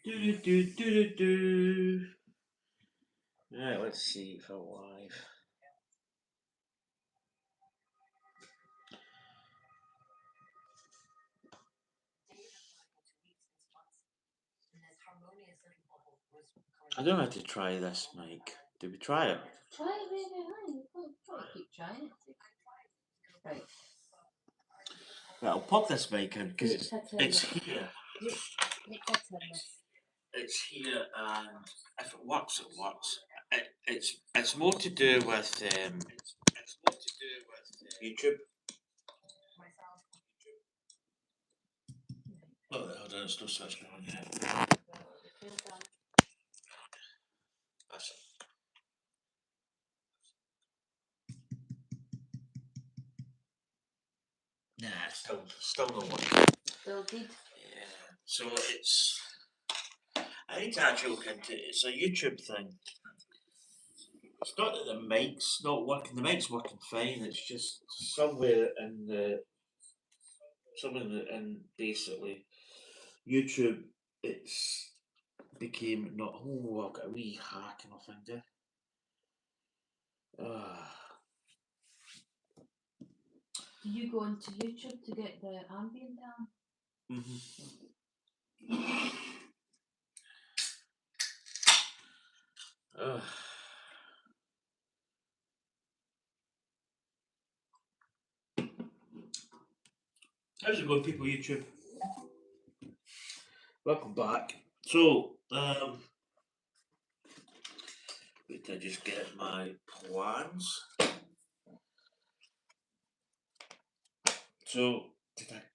Do do do do do. Right, let's see if I'm live. I don't know how to try this, Mike. Did we try it? Try it, baby. You probably keep trying it. Right. Right, I'll pop this mic in because it's here. It's here, and if it works, it works. It's more to do with YouTube. Oh, hold on, it's no such going yet. That's it. Nah, still no one. Still good. Yeah. So I need to actually look into it. It's a YouTube thing. It's not that the mic's not working. The mic's working fine. It's just somewhere in basically YouTube, it's became not. Oh, I've got a wee hack in my finger. Do you go into YouTube to get the ambient down? How's it going, people? YouTube. Welcome back. So, wait till I just get my plans. So,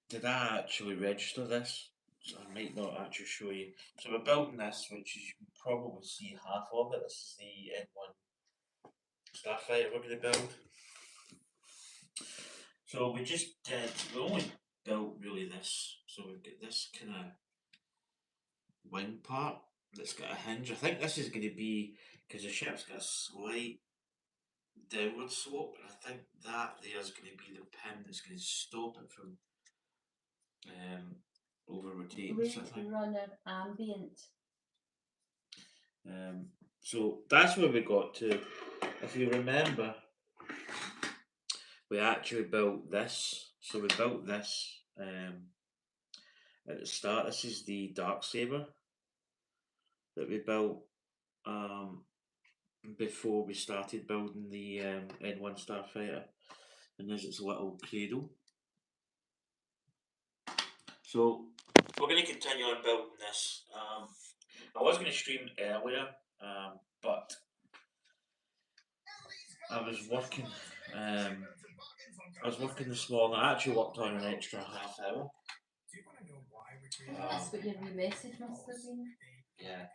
did I actually register this? So I might not actually show you. So we're building this, which you can probably see half of it. This is the N1 Starfighter we're going to build. So we only built really this. So we've got this kind of wing part that's got a hinge. I think this is going to be, because the ship's got a slight downward slope, and I think that there is going to be the pin that's going to stop it from over rotating. We run an ambient. So that's where we got to. If you remember, we actually built this. So we built this at the start. This is the Dark Saber that we built before we started building the N1 Starfighter, and there's its little cradle. So we're going to continue on building this. I was going to stream earlier, but I was working. I was working this morning. I actually worked on an extra half hour. That's what your wee message must have been. Yeah.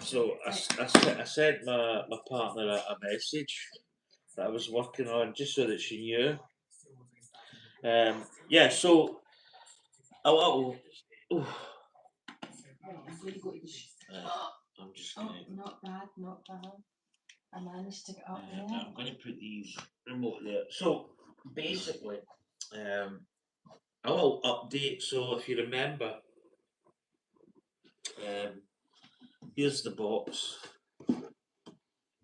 So I sent my partner a message that I was working on just so that she knew. Yeah, so a little. I'm just going to. Not bad, not bad. I managed to get up there. I'm going to put these remote there. So basically, a little update. So if you remember, here's the box.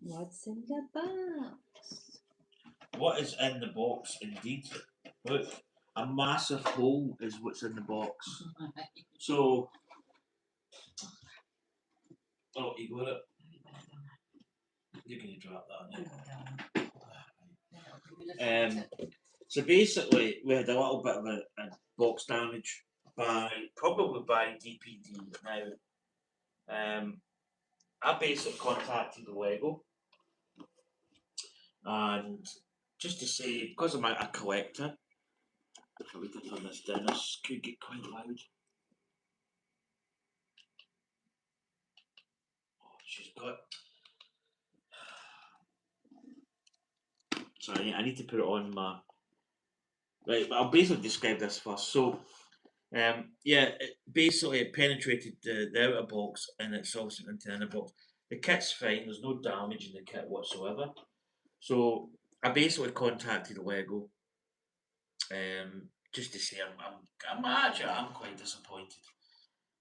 What's in the box? What is in the box, indeed? Look, a massive hole is what's in the box. So, oh, you got it. You're going to drop that now. So basically, we had a little bit of a box damage probably by DPD. Now, I basically contacted the Lego, and just to say, because I'm a collector, if we can turn this down, this could get quite loud. Oh, she's got. Sorry, I need to put it on my. Right, but I'll basically describe this first. So, yeah, basically it penetrated the outer box and it's also into the inner box. The kit's fine. There's no damage in the kit whatsoever. So I basically contacted Lego, just to say I'm quite disappointed.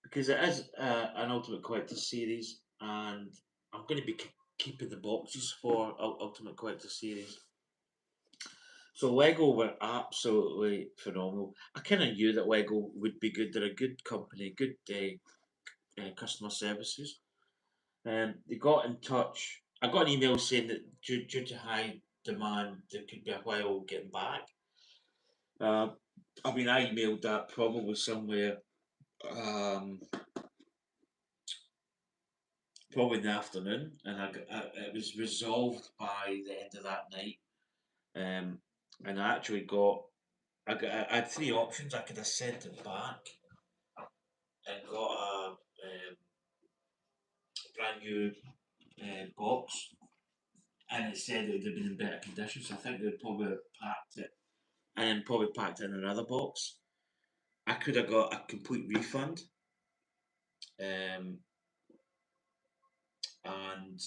because it is an Ultimate Collector series, and I'm going to be keeping the boxes for Ultimate Collector series. So Lego were absolutely phenomenal. I kind of knew that Lego would be good. They're a good company, good customer services. They got in touch. I got an email saying that due to high demand, there could be a while getting back. Uh, I mean, I emailed that probably somewhere, um, probably in the afternoon, and it was resolved by the end of that night. Um, and I actually I had three options. I could have sent it back and got a brand new box, and it said it would have been in better condition. So I think they'd probably packed it and then probably packed it in another box. I could have got a complete refund, um, and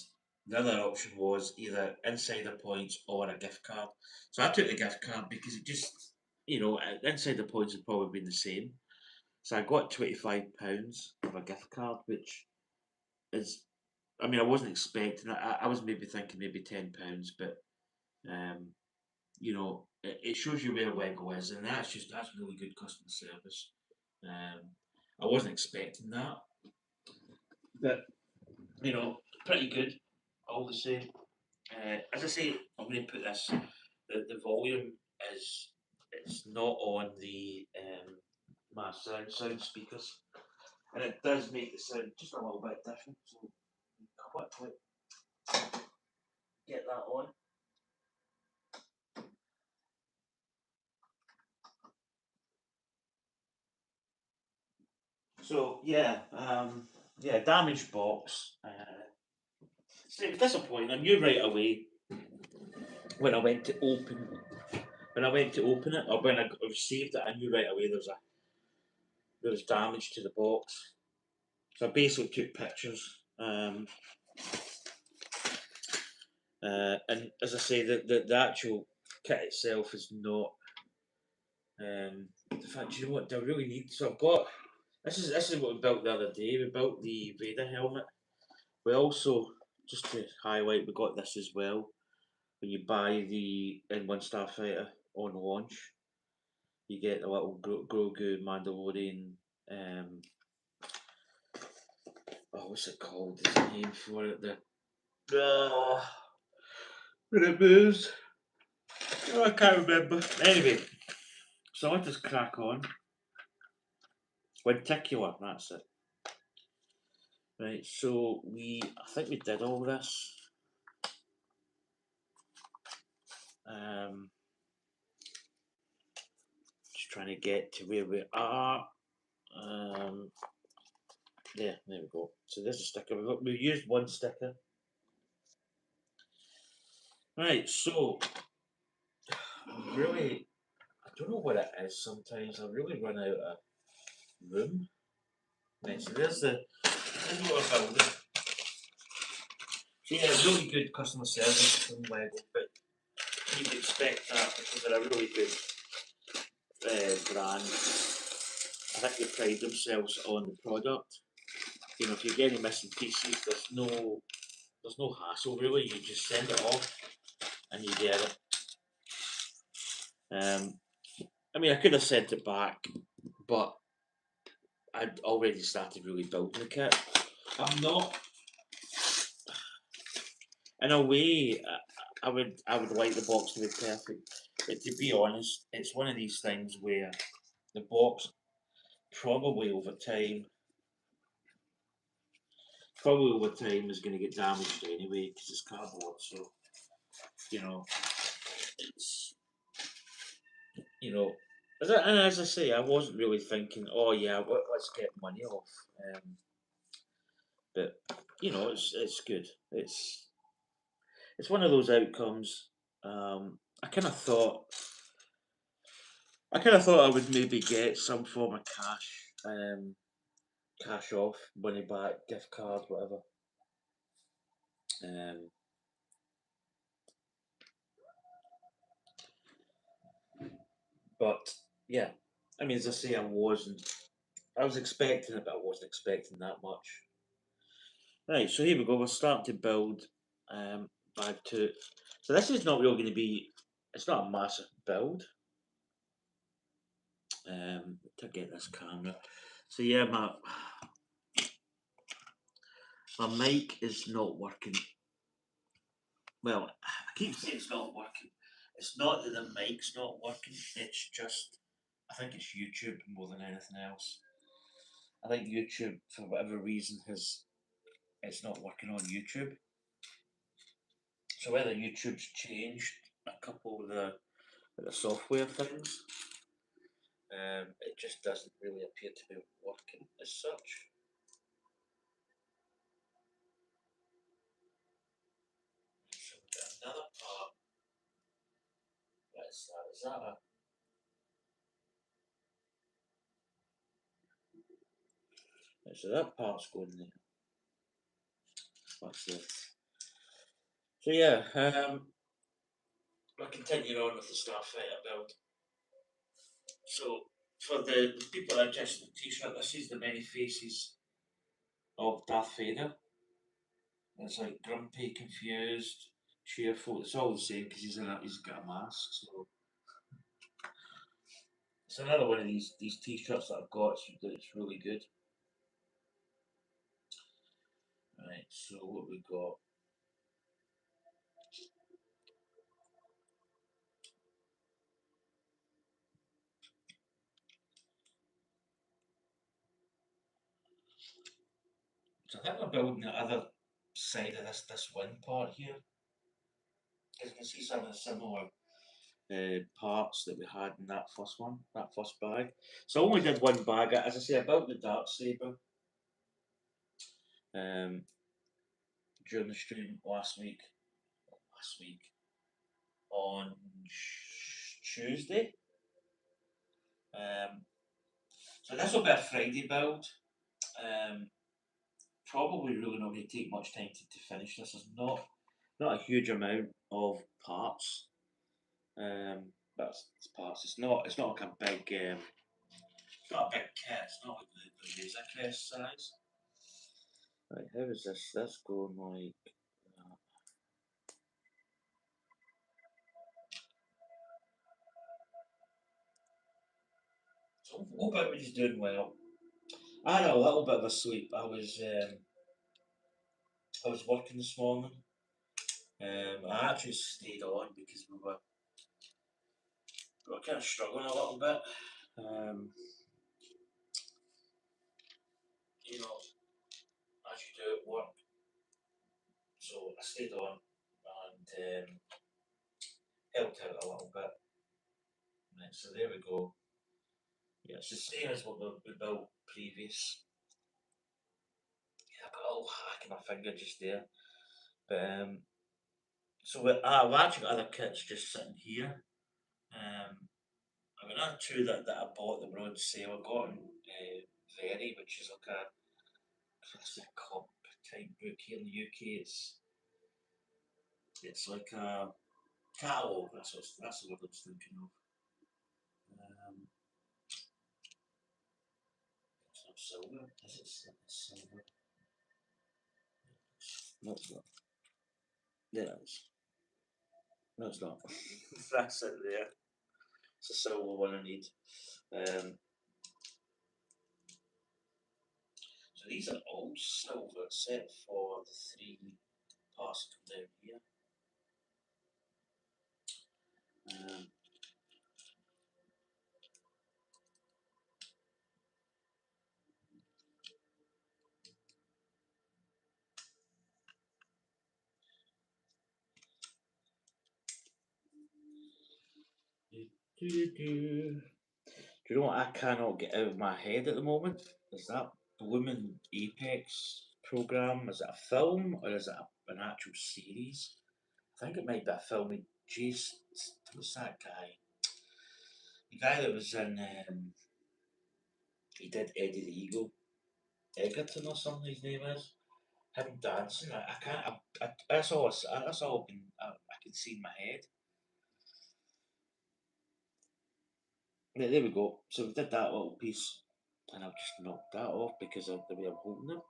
the other option was either insider points or a gift card. So I took the gift card because it just, insider points had probably been the same. So I got £25 of a gift card, which is, I mean, I wasn't expecting it. I was maybe thinking maybe £10, but um, it shows you where Lego is, and that's really good customer service. Um, I wasn't expecting that, but pretty good all the same. As I say, I'm going to put this. The volume is it's not on the my sound speakers, and it does make the sound just a little bit different. So quickly get that on. So yeah, damaged box. So it was disappointing. I knew right away when I went to open it, or when I received it, I knew right away there was damage to the box. So I basically took pictures. And as I say, the actual kit itself is not. In fact, you know what? Do I really need? So I've got. This is what we built the other day. We built the Vader helmet. We also, just to highlight, we got this as well. When you buy the N1 Starfighter on launch, you get a little Grogu Mandalorian. What's it called? There's a name for it. When it moves. Oh, I can't remember. Anyway, so let us crack on. Lenticular, that's it. Right, so I think we did all this. Just trying to get to where we are. There we go. So there's a sticker. We've used one sticker. Right, so really, I don't know what it is sometimes. I really run out of room. Right, so there's what we're building. So yeah, really good customer service from Lego, but you'd expect that because they're a really good brand. I think they pride themselves on the product. If you get any missing pieces, there's no hassle really. You just send it off and you get it. I mean, I could have sent it back, but I'd already started really building the kit. I'm not. In a way, I would like the box to be perfect, but to be honest, it's one of these things where the box probably over time is going to get damaged anyway because it's cardboard. So it's as I say, I wasn't really thinking, oh yeah, let's get money off. But it's good. It's one of those outcomes. I kind of thought I would maybe get some form of cash off, money back, gift card, whatever. Um, but yeah, I mean, as I say, I wasn't I was expecting it, but I wasn't expecting that much. Right, so here we go. We're starting to build bag two. So this is not really going to be. It's not a massive build. To get this camera. So yeah, my mic is not working. Well, I keep saying it's not working. It's not that the mic's not working. It's just I think it's YouTube more than anything else. I think YouTube, for whatever reason, has it's not working on YouTube. So whether YouTube's changed a couple of the software things, it just doesn't really appear to be working as such. So we've got another part. What is that? Is that a so that part's going there. What's this? So yeah, we'll continue on with the Starfighter build. So for the people interested in the t-shirt, this is the many faces of Darth Vader. It's like grumpy, confused, cheerful. It's all the same because he's got a mask. So it's another one of these t-shirts that I've got. It's really good. Right. So what we got? So I think we're building the other side of this wing part here. As you can see some of the similar parts that we had in that first one, that first bag. So I only did one bag. As I say, I built the dark saber um, during the stream last week. Last week on Tuesday. Um, so this will be a Friday build. Um, Probably really not going to take much time to finish this. There's not a huge amount of parts. That's parts. It's not like a big it's not a big kit. It's not like the Razor Crest size. Right, how is this? That's going like that. So what about when he's doing well? I had a little bit of a sleep. I was working this morning. I actually stayed on because we were kind of struggling a little bit. Um, you know, as you do at work. So I stayed on and helped out a little bit. Right, so there we go. Yeah, it's the same as what we built previous. Yeah, I got a little hack in my finger just there. But so I've actually got other kits just sitting here. I've got another two that I bought that were on sale. I got in Very, which is like a classic cop type book here in the UK. It's like a catalogue. That's the word I was thinking of. It's not silver. Is it silver? No, it's not. There it is. No, it's not. That's it there. It's a silver one I need. Um, so these are all silver except for the three parts that come down here. Um, do you know what I cannot get out of my head at the moment? Is that blooming Apex program? Is it a film or is it an actual series? I think it might be a film with Jason. What's that guy? The guy that was in. He did Eddie the Eagle. Egerton or something his name is. Him dancing. I can't. That's all. That's all I can see in my head. There we go. So we did that little piece. and I've just knocked that off because of the way I'm holding it.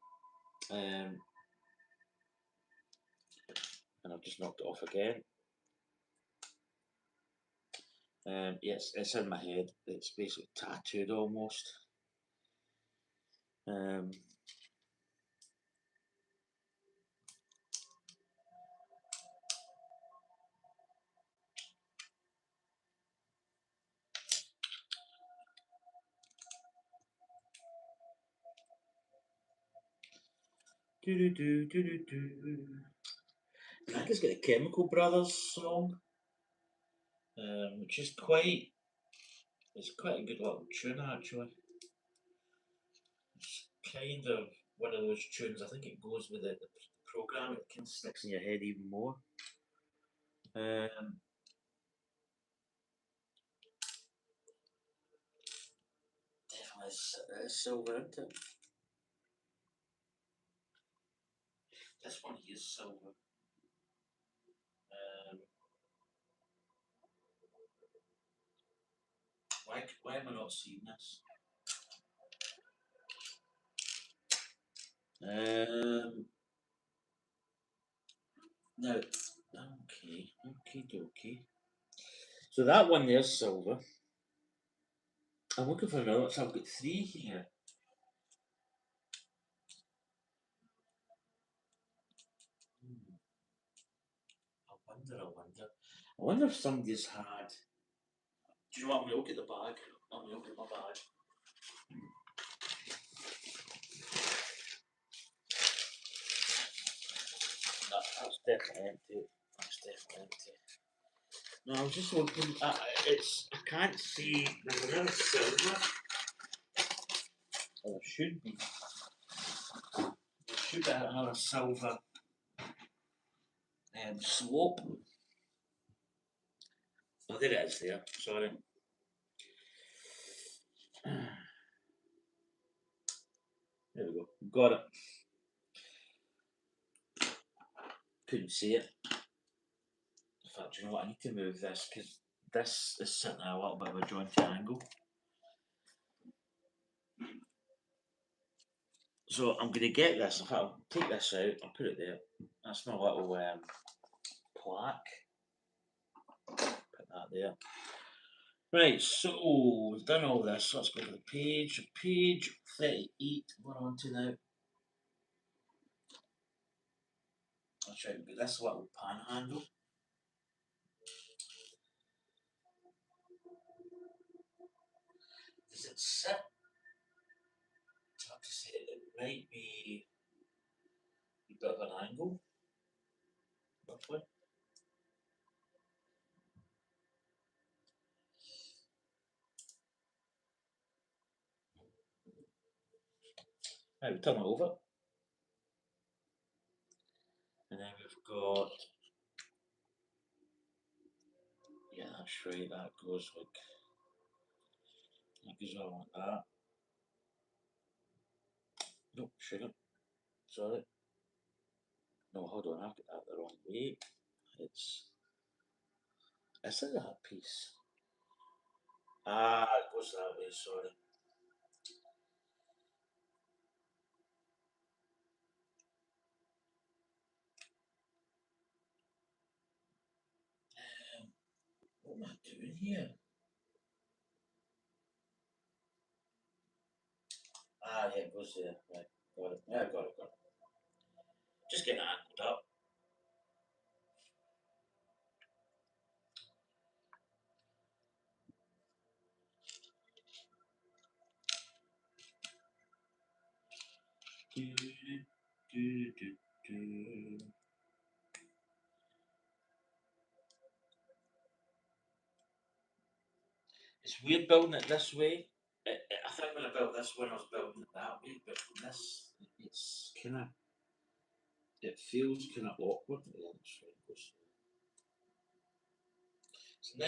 And I've just knocked it off again. Yes, it's in my head. It's basically tattooed almost. Um, I think it's got a Chemical Brothers song, which is it's quite a good little tune actually. It's kind of one of those tunes. I think it goes with the program. It kind of sticks in your head even more. Definitely silver into it. This one is silver. Why am I not seeing this? Now, okay, dokie. So that one there's silver. I'm looking for another one, so I've got three here. Hmm. I wonder if somebody's had. Do you know what? I'm going to look at the bag. I'm going to look at my bag. That's definitely empty. That's definitely empty. No, I was just looking. I can't see. There's another silver. Oh, there should be. There should be another silver slope. Oh, there it is there. Sorry. There we go. Got it. Couldn't see it. In fact, you know what? I need to move this because this is sitting at a little bit of a jointy angle. So I'm going to get this. In fact, I'll take this out. I'll put it there. That's my little plaque. Put that there. Right, so we've done all this. Let's go to the page. Page 38. We're on to now. I'll try to get this little panhandle. Does it sit? It's hard to say. It might be a bit of an angle, roughly. Right, we'll turn it over. And then we've got, yeah, that's right, that goes on like that. Nope, shouldn't. Sorry. No, hold on, I've got that the wrong way. Is it that piece? Ah, it goes that way, sorry. What am I doing here? Ah, yeah, it goes there. Right, got it. Yeah, got it. Just getting it angled up. Do, do, do, do. It's weird building it this way. I think when I built this one, I was building it that way, but this, it's kind of, it feels kind of awkward. Yeah, that's right. It's a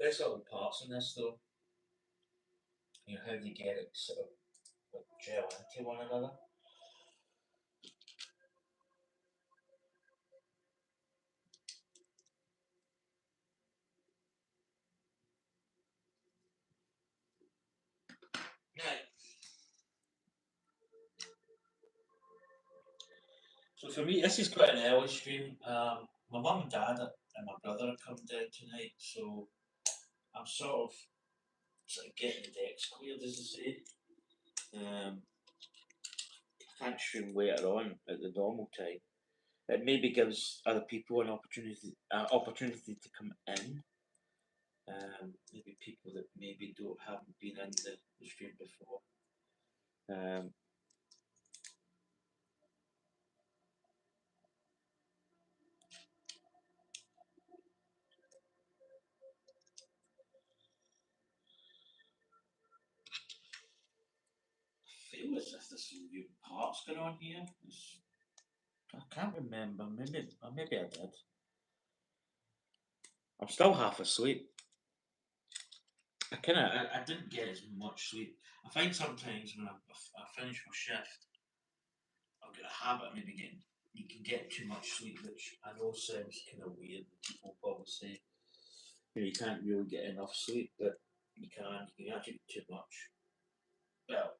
nice little parts in this though. You know how they get it sort of like gel into one another. So for me, this is quite an early stream. My mum and dad and my brother are coming down tonight, so I'm sort of getting the decks cleared, as I say. I can't stream later on at the normal time. It maybe gives other people an opportunity to come in. Maybe people that maybe haven't been in the stream before. Um, I feel as if there's some new parts going on here. I can't remember. Maybe I did. I'm still half asleep. I didn't get as much sleep. I find sometimes when I finish my shift, I've got a habit of maybe you can get too much sleep, which I know sounds kind of weird. People probably say, you can't really get enough sleep, but you can actually get too much. Well,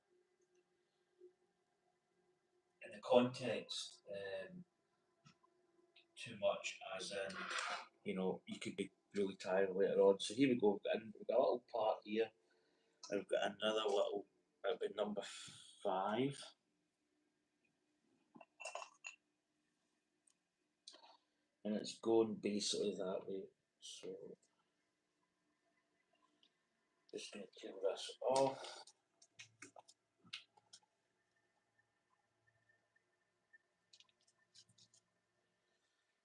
in the context, too much as in, you could be really tired later on. So here we go, we've got a little part here, and we've got another little, that'll be number 5. And it's going basically that way. So just going to turn this off.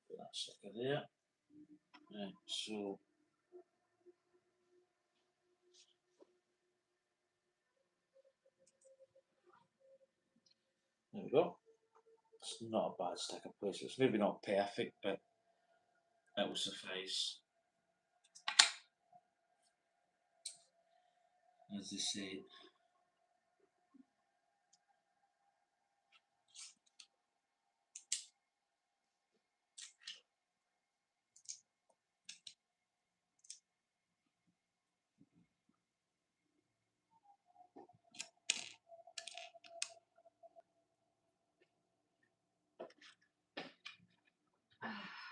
Put that sucker there. Right, so there we go. It's not a bad stick of place. It's maybe not perfect, but it will suffice. As they say.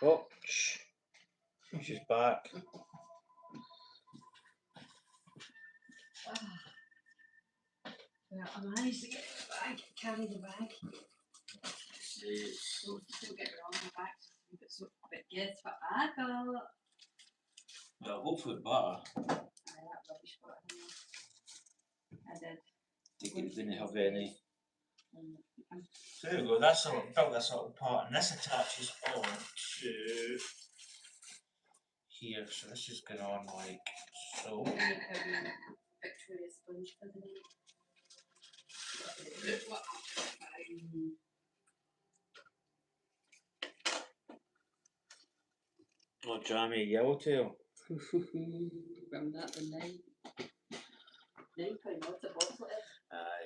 Oh, shh. She's back. Well, I managed to get the bag, carry the bag. So still get it on my back. But guess what I got? Well, hopefully butter. That rubbish butter. I did. It didn't have any. Um, So there we go. That's how I built this little part, and this attaches on to here. So this is going on like so. Victoria sponge for the night. Oh, jammy yellowtail. From that the night. £9, what's a bottle it is?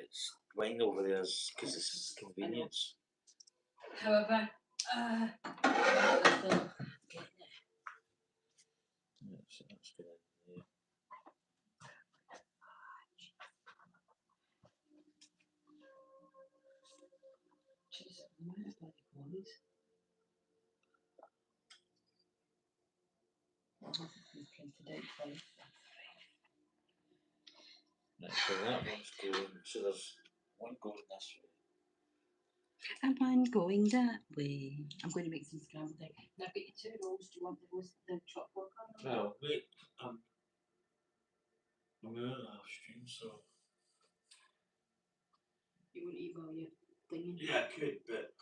It's wine over there because it's convenience. However, I thought, Yeah, so that's good. Yeah. jeez, the amount of bloody clothes. Printed out twice. Right, so that one's going. So there's one going this way. Am I going that way? I'm going to make some scrambled egg. Now I've got your 2 rolls. Do you want the chopped pork on? Well, wait. I'm in the live stream, so. You wouldn't eat while you're thinking? Yeah, I could, but it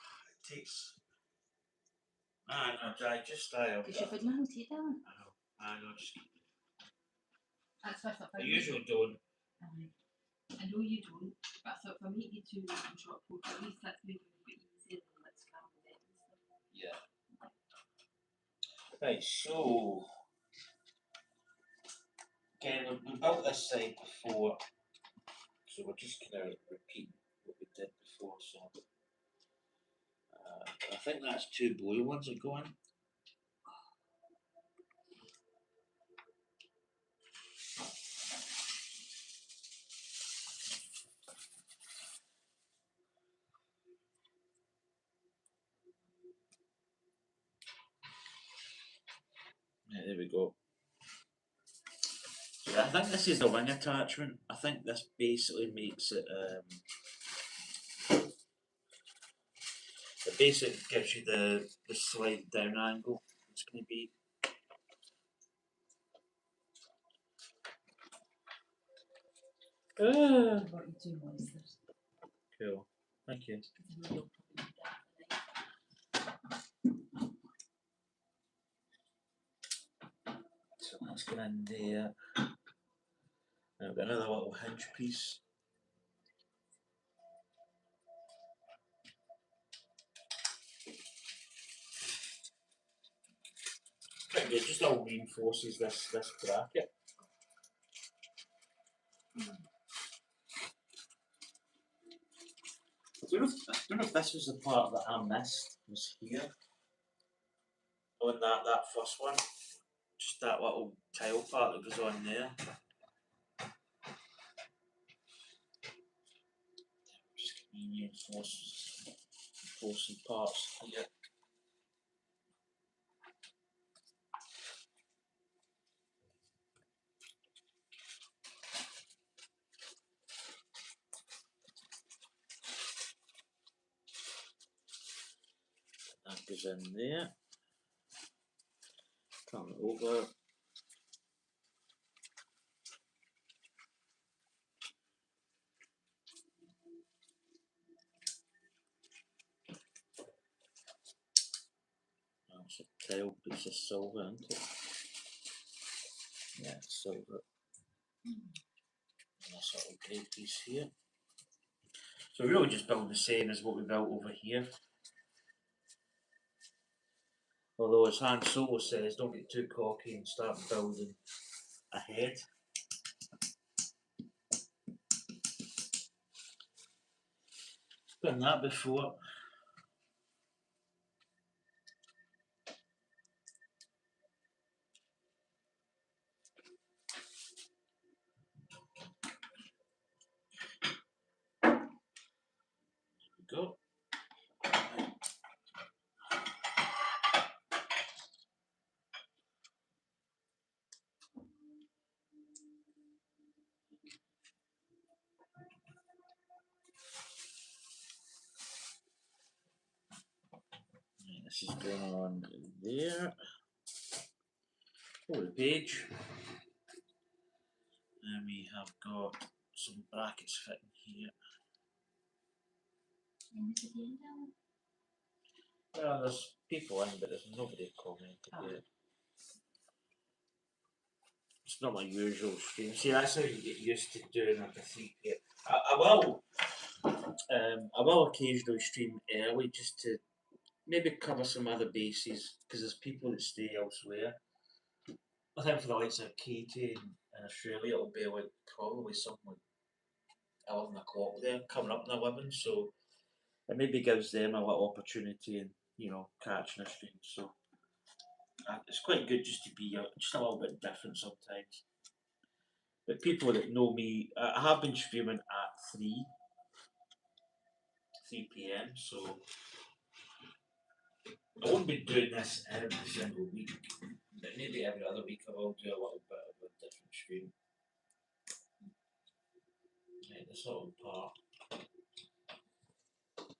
takes. Just I. Because you've had nothing to eat, darling. I know, just. That's what I thought. I usually don't. I know you don't, but I thought if I make you 2 rolls and chopped pork, at least that's making it a bit easier than like scrambled egg and stuff. Yeah. Right, so. Again, we built this side before, so we're just kind of repeating what we did before. So I think that's 2 blue ones that go in. go. So I think this is the wing attachment. I think this basically makes it. It basically gives you the slide down angle. It's going to be. Brought you 2 monsters. Cool. Thank you. So that's going in there. Now I've got another little hinge piece. It just all reinforces this bracket. I don't know if this was the part that I missed, was here. On that first one. Just that little tile part that goes on there. Just reinforcing parts here. That goes in there. Turn it over. That's a tile piece of silver, isn't it? Yeah, it's silver. And this little grey piece here. So we really just build the same as what we built over here. Although as Han Solo says, don't get too cocky and start building ahead. Done that before. Go. This is going on there. Over the page. And we have got some brackets fitting here. Well, there's people in, but there's nobody commented yet. It's not my usual stream. See, that's how you get used to doing like a 3 p.m. I will occasionally stream early just to maybe cover some other bases because there's people that stay elsewhere. I think for the likes of Katie in Australia, it'll be like probably something like 11 o'clock there, coming up in 11. So it maybe gives them a little opportunity and catching a stream. So it's quite good just to be just a little bit different sometimes. But people that know me, I have been streaming at 3 p.m. So I won't be doing this every single week, but maybe every other week I will do a little bit of a different stream. Right, this little part.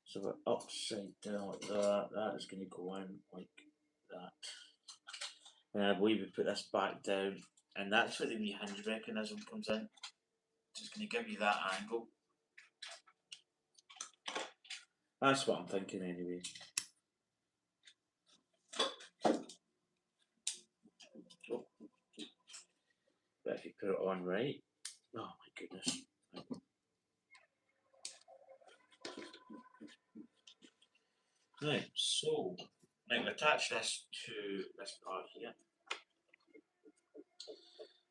So we're upside down like that. That is going to go in like that. And I believe we put this back down, and that's where the wee hinge mechanism comes in. It's going to give you that angle. That's what I'm thinking anyway. Oh. But if you put it on right, oh my goodness. Right, so now we attach this to this part here.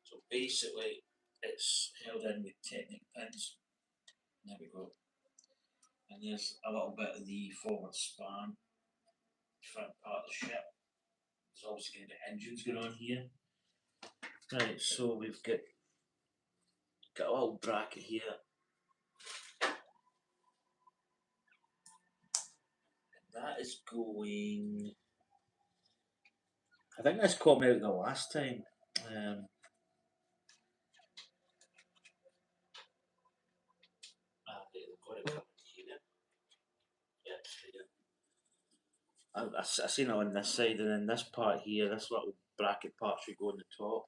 So basically it's held in with Technic pins. There we go. And there's a little bit of the forward span, front part of the ship. There's also going to be engines going on here. Right, so we've got a little bracket here. And that is going, I think this caught me out the last time. I seen it on this side, and then this part here, this little bracket part should go on the top.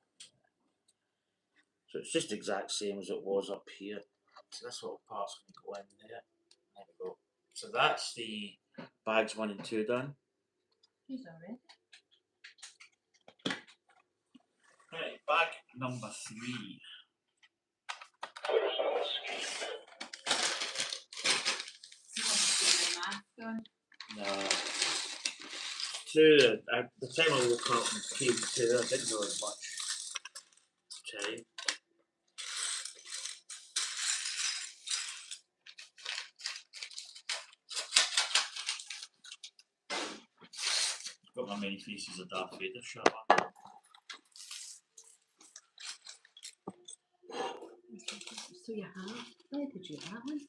So it's just the exact same as it was up here. So this little part's going to go in there. There we go. So that's the bags 1 and 2 done. He's already. Right, bag number 3. No. The time I woke up and came to, I didn't know as much time. Got my many faces of Darth Vader shirt on. So you have? Where did you have that one?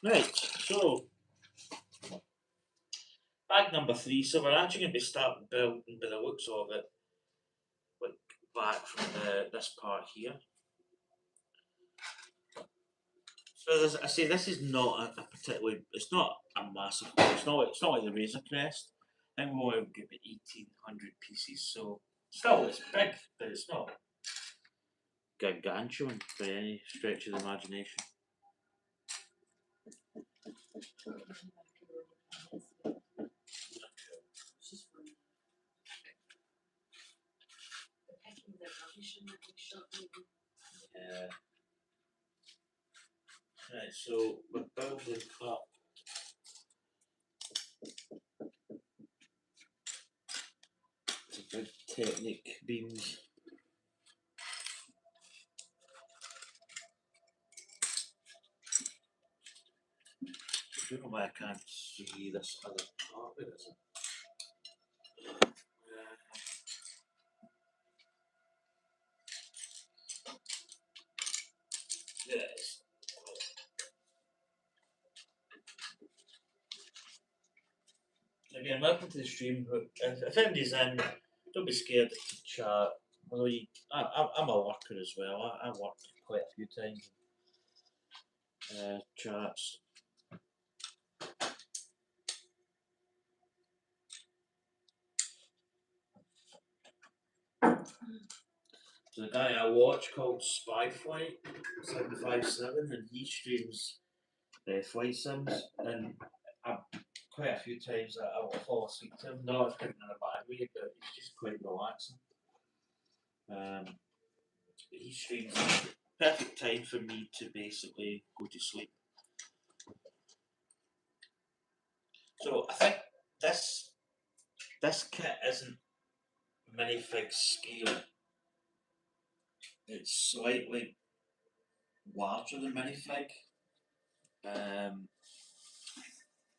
Right, so bag number 3. So we're actually going to be starting building by the looks of it, like back from this part here. So I say this is not a particularly. It's not a massive. It's not like the Razor Crest. I think we'll only give it 1,800 pieces. So still, it's big, but it's not gargantuan by any stretch of the imagination. Yeah. Right, so we're building up. It's a big Technic beams. I don't know why I can't see this other part. Where is it? Yes. Again, welcome to the stream. If anybody's in, don't be scared to chat. Although I'm a worker as well. I work quite a few times. Chats. So the guy I watch called Spyflight 757, and he streams flight sims, and quite a few times I will fall asleep to him. No, it's kind of in a bad way, but it's just quite relaxing. He streams perfect time for me to basically go to sleep. So I think this kit isn't minifig scale. It's slightly larger than minifig.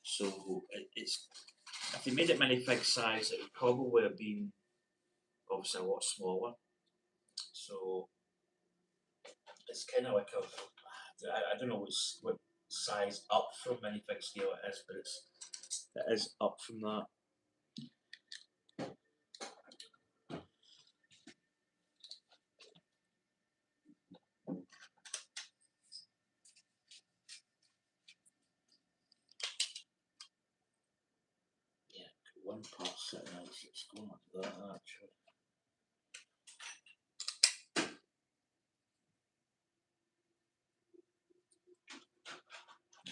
So it's if they made it minifig size, it would probably have been obviously a lot smaller. So it's kind of like I don't know what size up from minifig scale it is, but it is up from that. Yeah, one part sitting out, so it's going like that actually.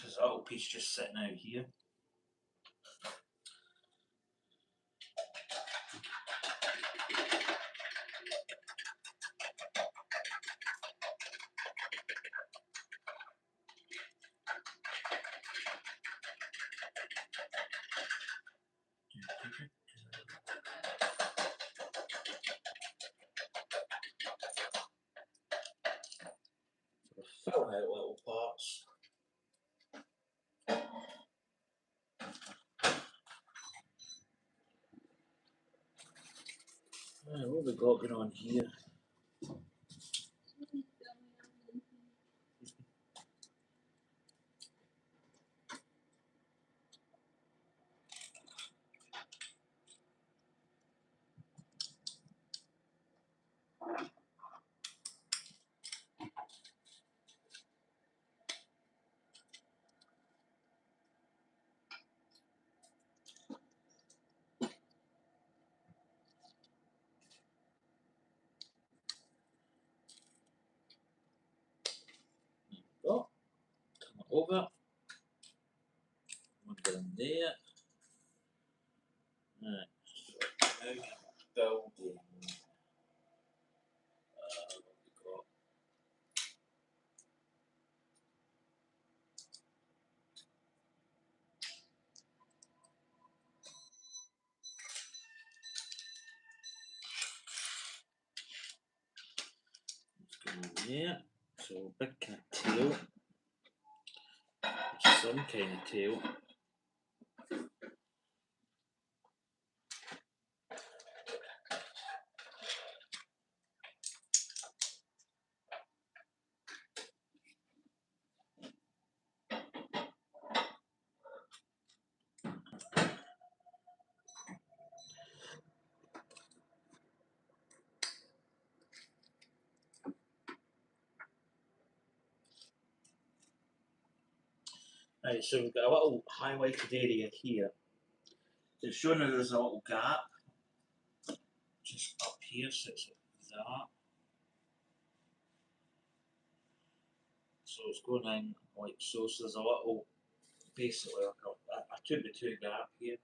There's a little piece just sitting out here. Fill out little parts. Right, what have we got going on here? over. One down there. Right, so now building. What we got? Let's go in there. So big kind of tail. Some kind of tail. Right, so we've got a little highlighted area here. It's showing that there's a little gap just up here, so it's like that. So it's going in like so. So there's a little, basically like a 2x2 gap here.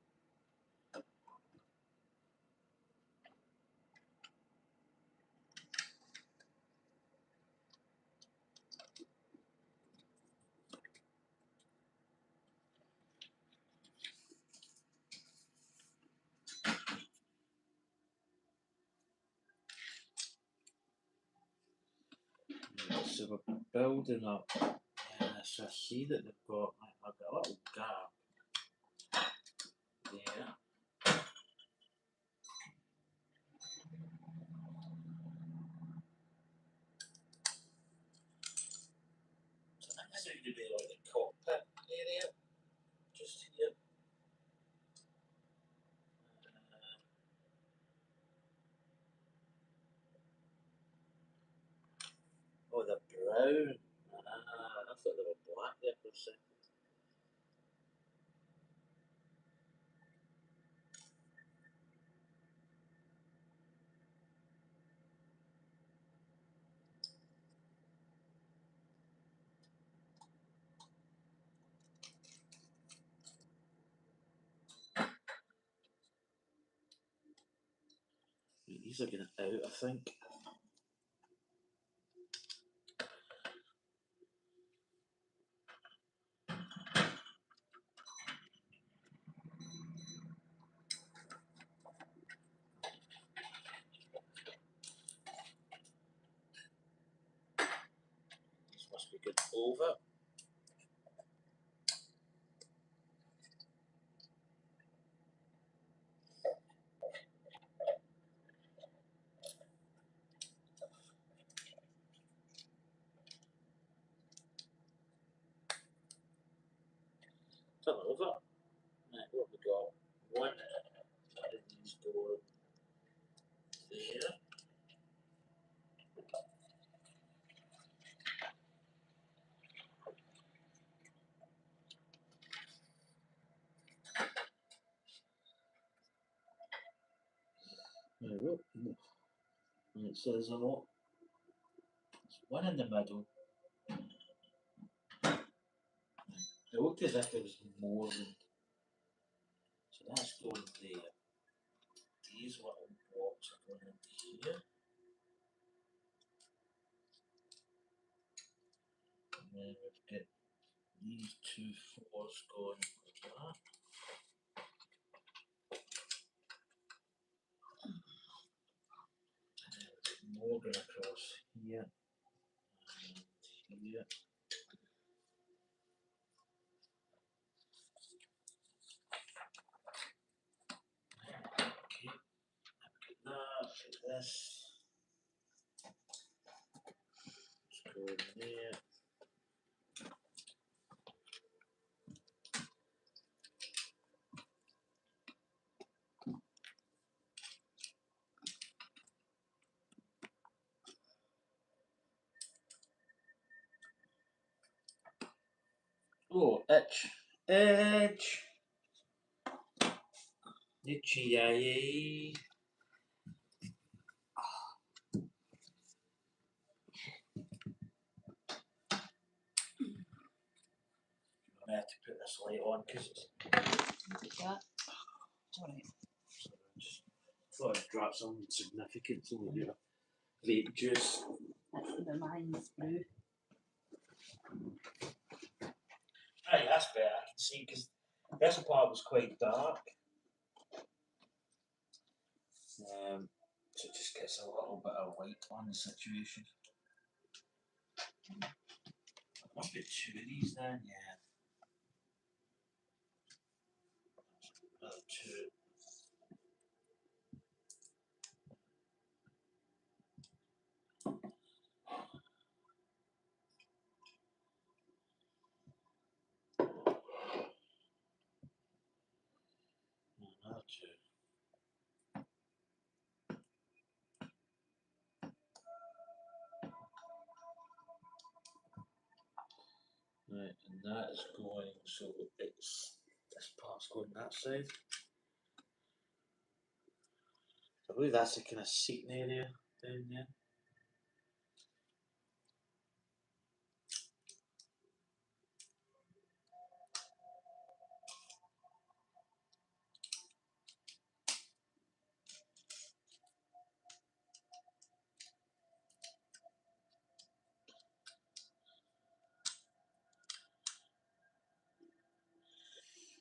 So we're building up. So I see that they've got, I've got a little gap there. So I think this is going to be like the cockpit area, just here. Oh, they're brown. I thought they were black there for a second. These are going out, I think. This must be good over. Turn over. Right, what have we got? One of these go there. Right, and it says a lot. There's one in the middle. It looked as if there was more than. So that's going there. These little blocks are going in here. And then we've got these two fours going like that. And then we've got more going across here and here. Okay, that, this. Let's go in there. Oh, itch. Itch. Itchy eye. me to put this light on because it's. Take that. Alright. Just thought I'd drop some significance over here. Vape juice. That's the mine's brew. Right, that's better. I can see because this part was quite dark. So it just gets a little bit of light on the situation. Must be 2 of these then, yeah. Another 2. Another 2. Right, and that is going, so it's, this part's going that side. I believe that's the kind of seating area down there.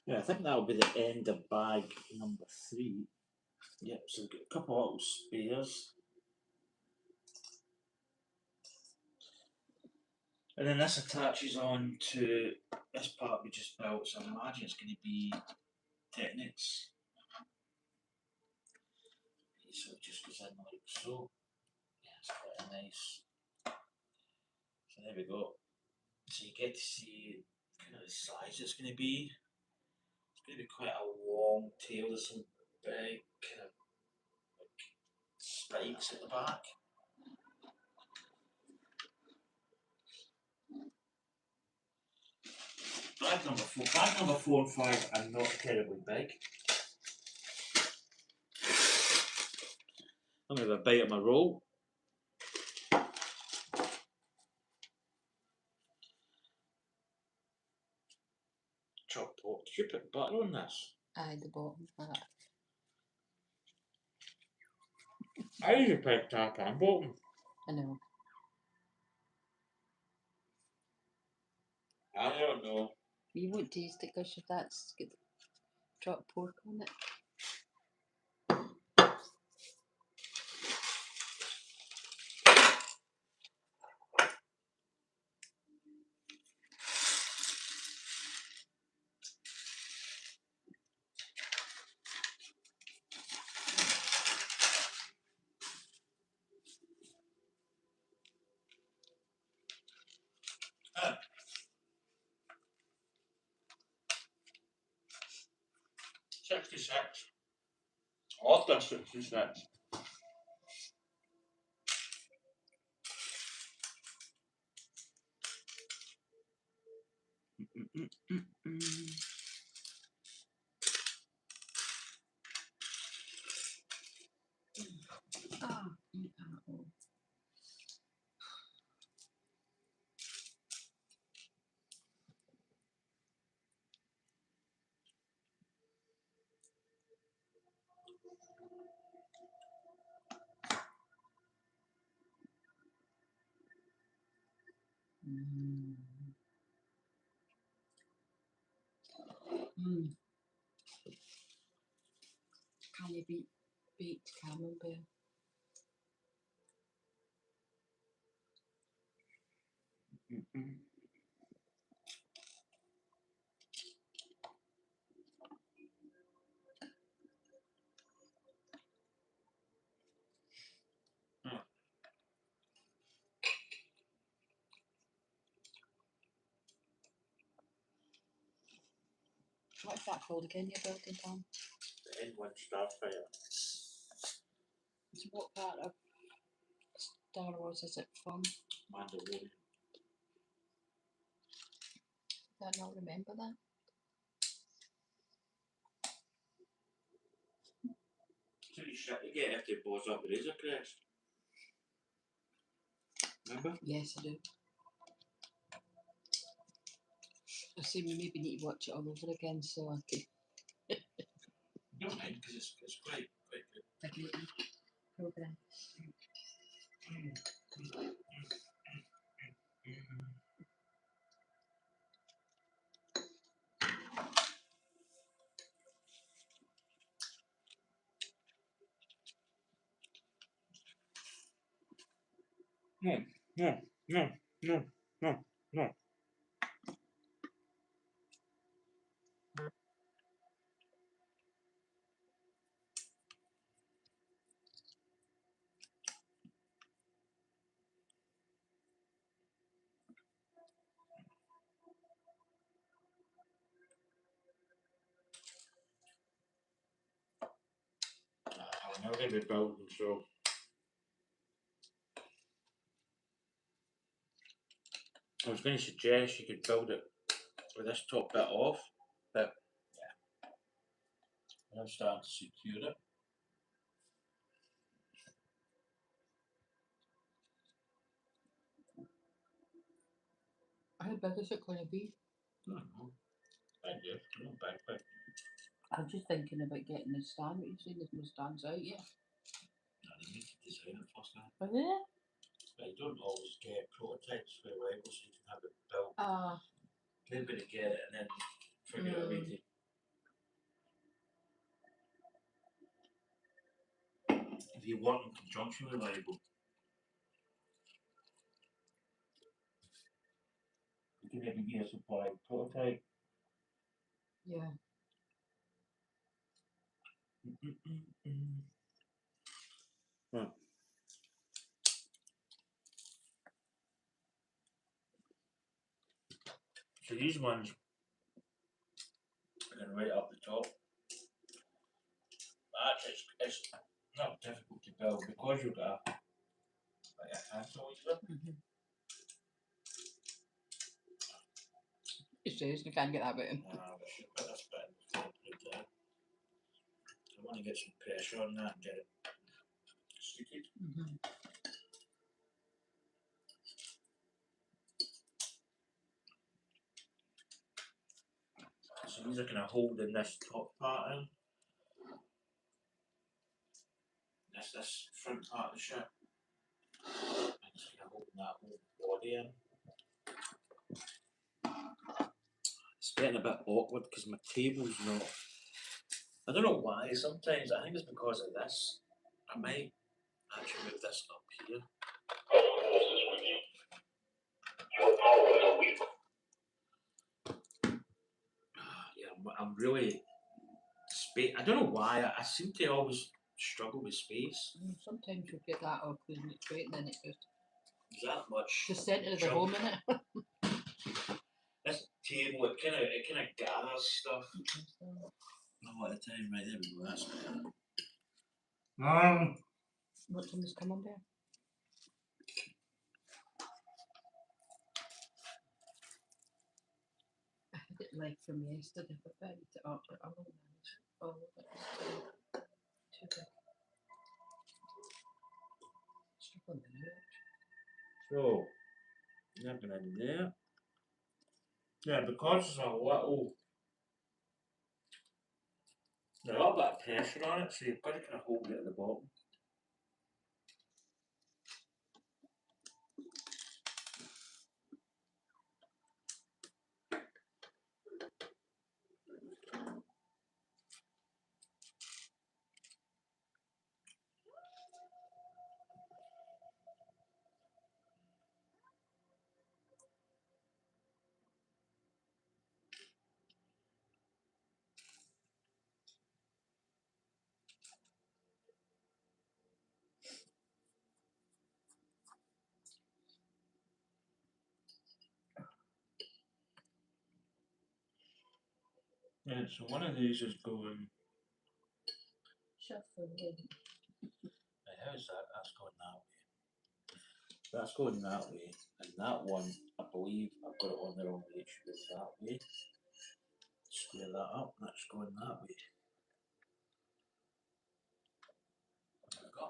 Yeah, I think that'll be the end of bag number 3. Yep, so we've got a couple of little spares. And then this attaches on to this part we just built, so I imagine it's going to be Technics. So it just goes in like so. Yeah, it's quite nice. So there we go. So you get to see kind of the size it's going to be. It's going to be quite a long tail. There's some big kind of like spikes at the back. Bag number 4 and 5 are not terribly big. I'm going to have a bite of my roll. Chopped pork. Did you put butter on this? Aye, the bottom part. I usually put top and bottom. I know. I don't know. You won't taste it because that's got chopped pork on it. Ah. 66. After 66. Ah, eat apple. Mm. Mm. Can you beat baked camembert? What's that called again, your building, Tom? The N1 Starfighter. So what part of Star Wars is it from? Mandalorian. Do I not remember that? So you shit you get after it blows up the Razor Crest. Remember? Yes, I do. I say we maybe need to watch it all over again so I can Don't mind because it's quite good. figure it out. Program. No. I'm never going to be building, so I was going to suggest you could build it with this top bit off, but yeah, I'm starting to secure it. How big is it going to be? I don't know. Big, yeah. No, big. I'm just thinking about getting the stand. What you saying? There's no stands out yet. No, they need to design it first, now. Are there? But you don't always get prototypes for Lego, so you can have it built. Maybe to get it and then figure out a way to. If you work in conjunction with Lego, you can maybe get a supply prototype. Yeah. Right. So these ones are right up the top. Actually, it's not difficult to build because you've got like a handle user. It says you can't get that bit in. We should put this bit in before I put it in. I want to get some pressure on that and get it seated. So these are kind of holding this top part in. This front part of the ship. And it's kind of holding that whole body in. It's getting a bit awkward because my table's not. I don't know why. Sometimes I think it's because of this. I might actually move this up here. Yeah, I'm really I don't know why. I seem to always struggle with space. Sometimes you get that all clean and straight and then it just. Is that much? The centre of the home in it. This table, it kind of gathers stuff. Not at the time, right there we go. That's better. What time is coming there? I had it like from yesterday, but I need to up it. I won't manage it. Oh, that's too big. Struggling with it. So, nothing in there. Yeah, because there's a little bit of pressure on it, so you've got to kind of hold it at the bottom. Yeah, so one of these is going. Shuffle. How's that? That's going that way. That's going that way, and that one, I believe I've got it on the wrong way. It should go that way. Square that up. That's going that way. There we go.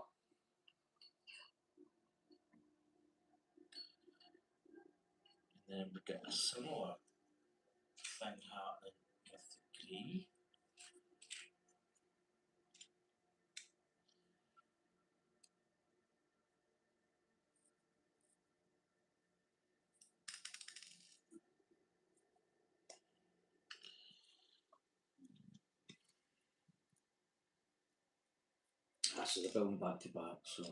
And then we get a similar thing happening with the grey. So they're building back to back, so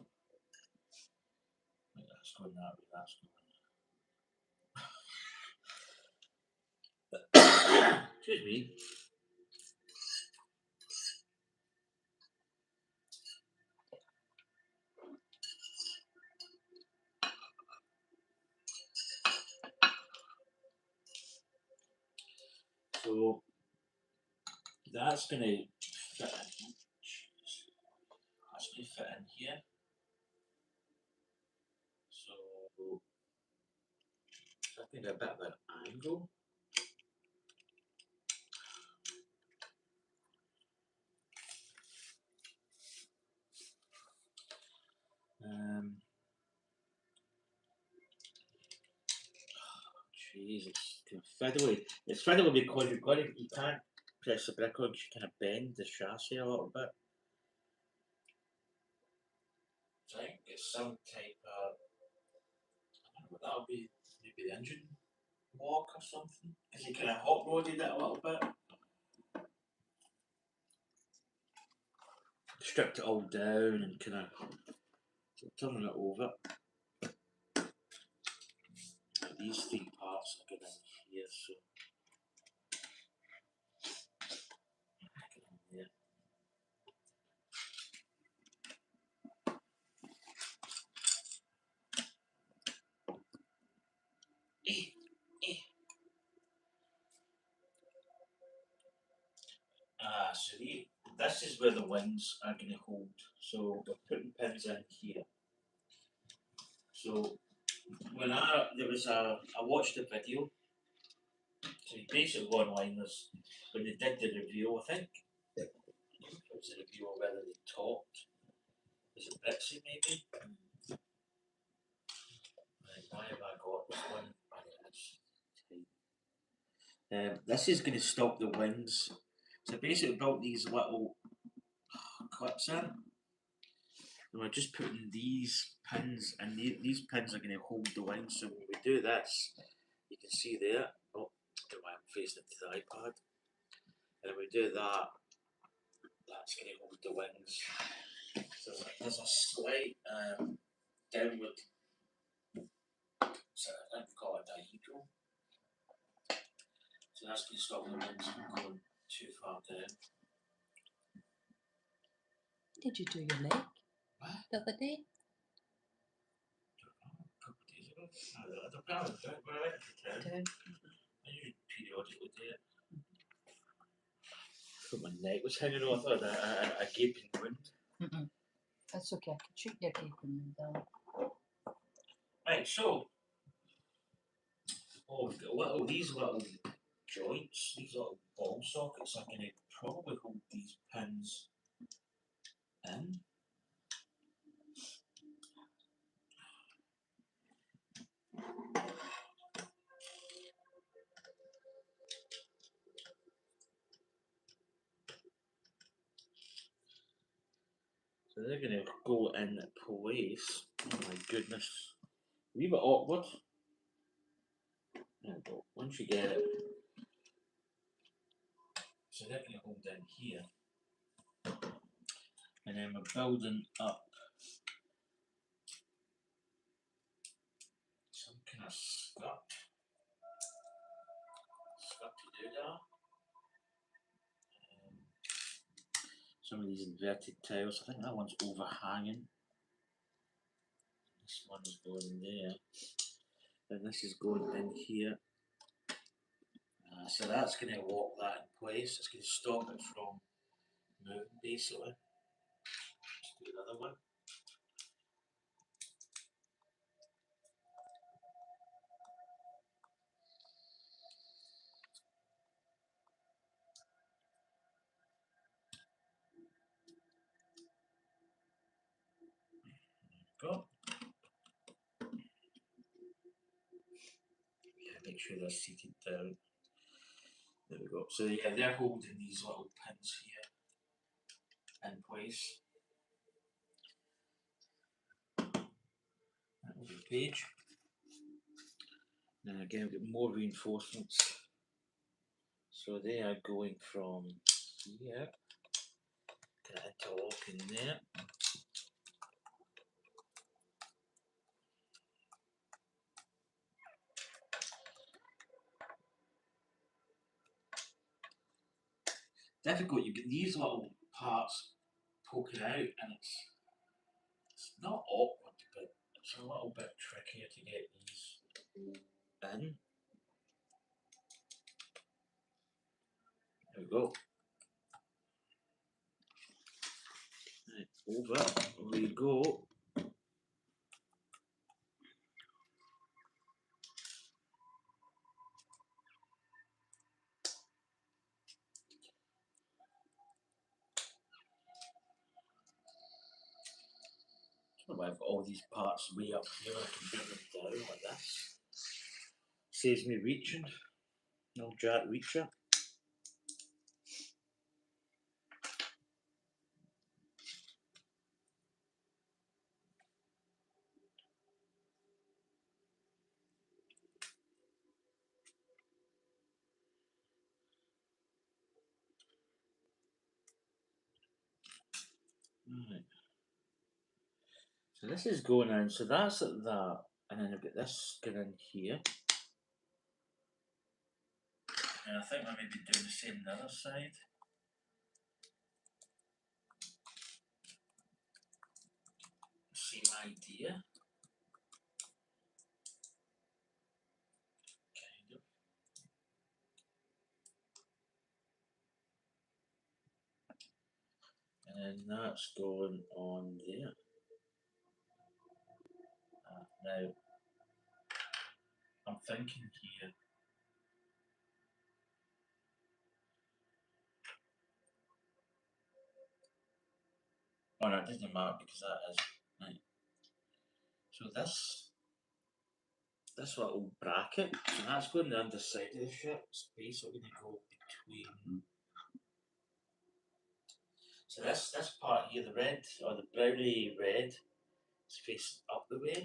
that's going that way, that's going. Excuse me. So that's going to fit in. That's going to fit in here. So I think a bit of an angle. Jeez, it's kind of fiddly. It's fiddly because you can't press the brickwork, you kind of bend the chassis a little bit. So I think it's some type of, I don't know what that'll be, maybe the engine block or something. Because you kind of hot rodded it a little bit. Stripped it all down and kind of turning it over. These three parts are going in here, so get in there. So this is where the wings are going to hold. So we're putting pins in here. So when I watched the video. So you basically go online. There's when they did the review, I think it was a review of whether they talked. Was it Brixie maybe? Right, why have I got this one? This is going to stop the wings. So basically built these little clips in. And we're just putting these pins, and these pins are going to hold the wings. So when we do this, you can see there. Oh, I'm facing it to the iPad. And when we do that, that's going to hold the wings. So there's a slight downward. So I think we call it dihedral. So that's going to stop the wings from going too far down. Did you do your leg the other day? A couple of days ago. I don't know. When I went to town, I usually periodically do it. But my neck was hanging off. I had a gaping wound. That's okay, I can shoot your gaping wound down. Right, so we've got these little joints, these little ball sockets are going to probably hold these pins in. So they're going to go in place. Oh my goodness. A wee bit awkward. There we go. Once you get it. So they're going to hold in here. And then we're building up some kind of scut to do that. Some of these inverted tiles. I think that one's overhanging. This one's going there. And this is going in here. So that's going to lock that in place. It's going to stop it from moving basically. Let's do another one. Go. Yeah, make sure they're seated down. There we go. So yeah, they're holding these little pins here in place. That will be the page. Then again, we've got more reinforcements. So they are going from here. Can I interlock in there? Difficult. You get these little parts poking out, and it's not awkward, but it's a little bit trickier to get these in. There we go. Right, over we go. I've got all these parts way up here. I can bring them down like this. Saves me reaching. No jack reacher. Right. So this is going in. So that's at that, and then I've got this going in here. And I think I may be doing the same on the other side. Same idea. Kind of. And then that's going on there. Now, I'm thinking here. Oh no, it doesn't matter because that is right. So this little bracket, so that's going on the underside of the ship. It's basically going to go between. So this part here, the red or the browny red, is facing up the way.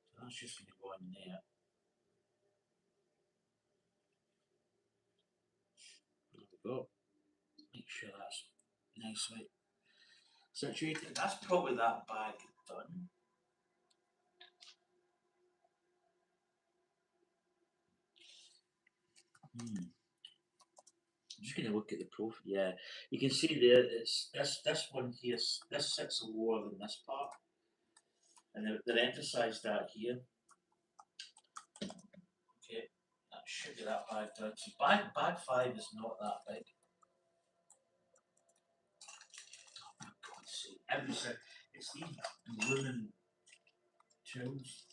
So that's just going to go in there. There we go. Make sure that's nicely situated. That's probably that bag done. I'm just going to look at the profile. Yeah, you can see there. It's this one here. This sits lower than this part, and they're emphasised that here. Okay, that should get that bag done. So bag 5 is not that big. Oh, for God's sake! It's these blooming tools.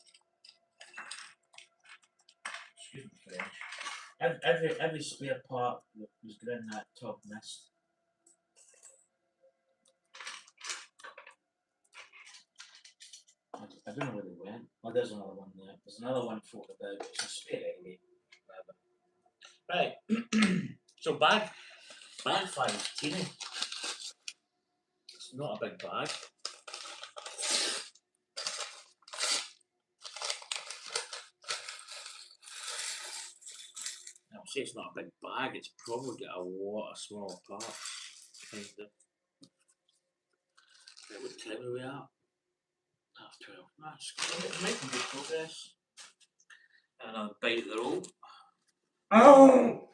Excuse me, French. Every spare part that was going in that tub missed. I don't know where they went. Oh, there's another one there. There's another one floating about. It's a spare anyway. Right. So bag 5 is teeny. It's not a big bag. I'll say it's not a big bag. It's probably got a lot of small parts. Kind of. Right, what time are we at? Half 12. That's good. Making good progress. And I'll bite the roll. Oh!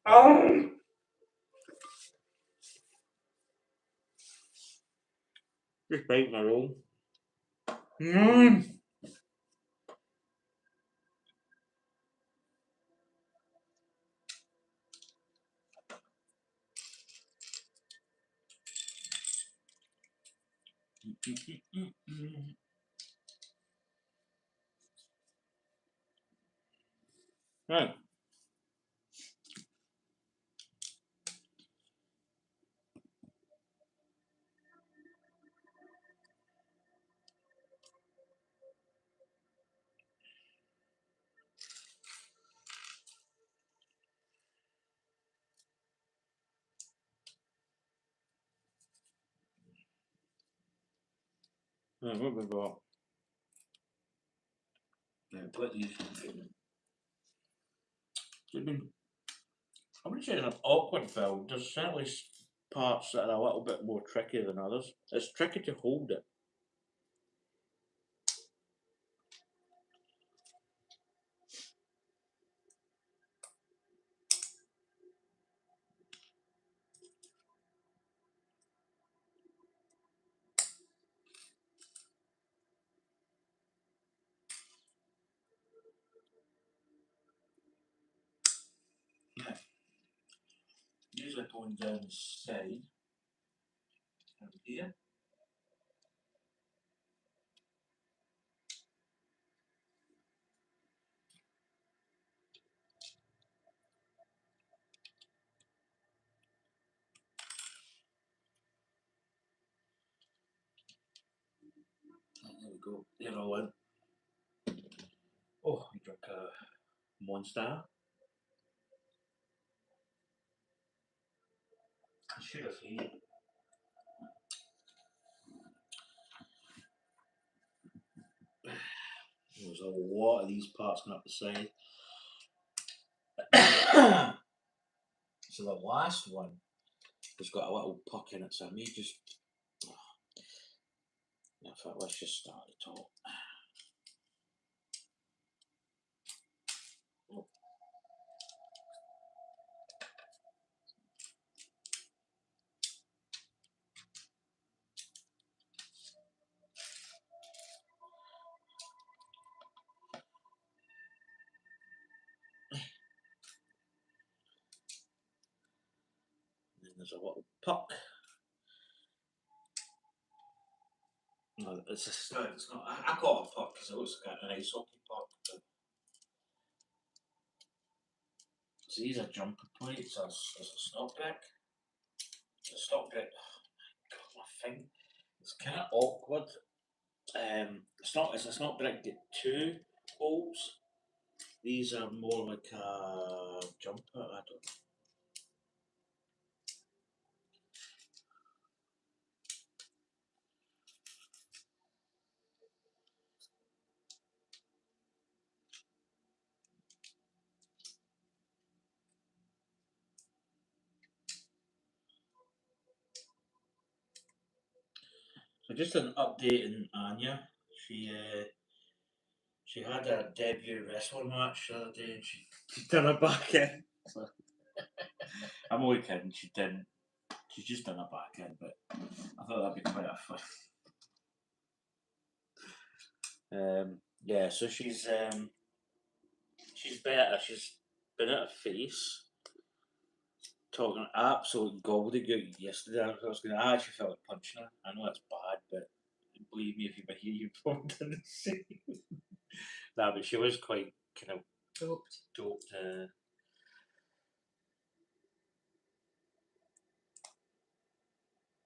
Oh! Just bite my roll. Right. What we got? Yeah, put these. I wouldn't say it's an awkward film. There's certainly parts that are a little bit more tricky than others. It's tricky to hold it. Usually going down the side over here. There we go. They're all in. Oh, we drank a Monster. I should have eaten. There's a lot of these parts going up the side. So the last one has got a little puck in it, so I may just. In fact, let's just start at the top. And then there's a little puck. No, it's a stud. It's not. I call it a puck because it looks like an ice hockey puck. But so these are jumper plates. There's a stop brick. The stop brick. Oh my god, my thing. It's kind of awkward. It's a stop brick get two holes. These are more like a jumper. I don't know. So just an update on Anya. She had a debut wrestling match the other day and she turned her back in. So, I'm only kidding, she didn't. She's just done her back in, but I thought that'd be quite a fun. Yeah, so she's better. She's been at a face talking absolute gobbledygook yesterday. I I actually felt like punching her. I know that's bad, but believe me, if you were here, you probably didn't see. Nah, but she was quite kind of doped.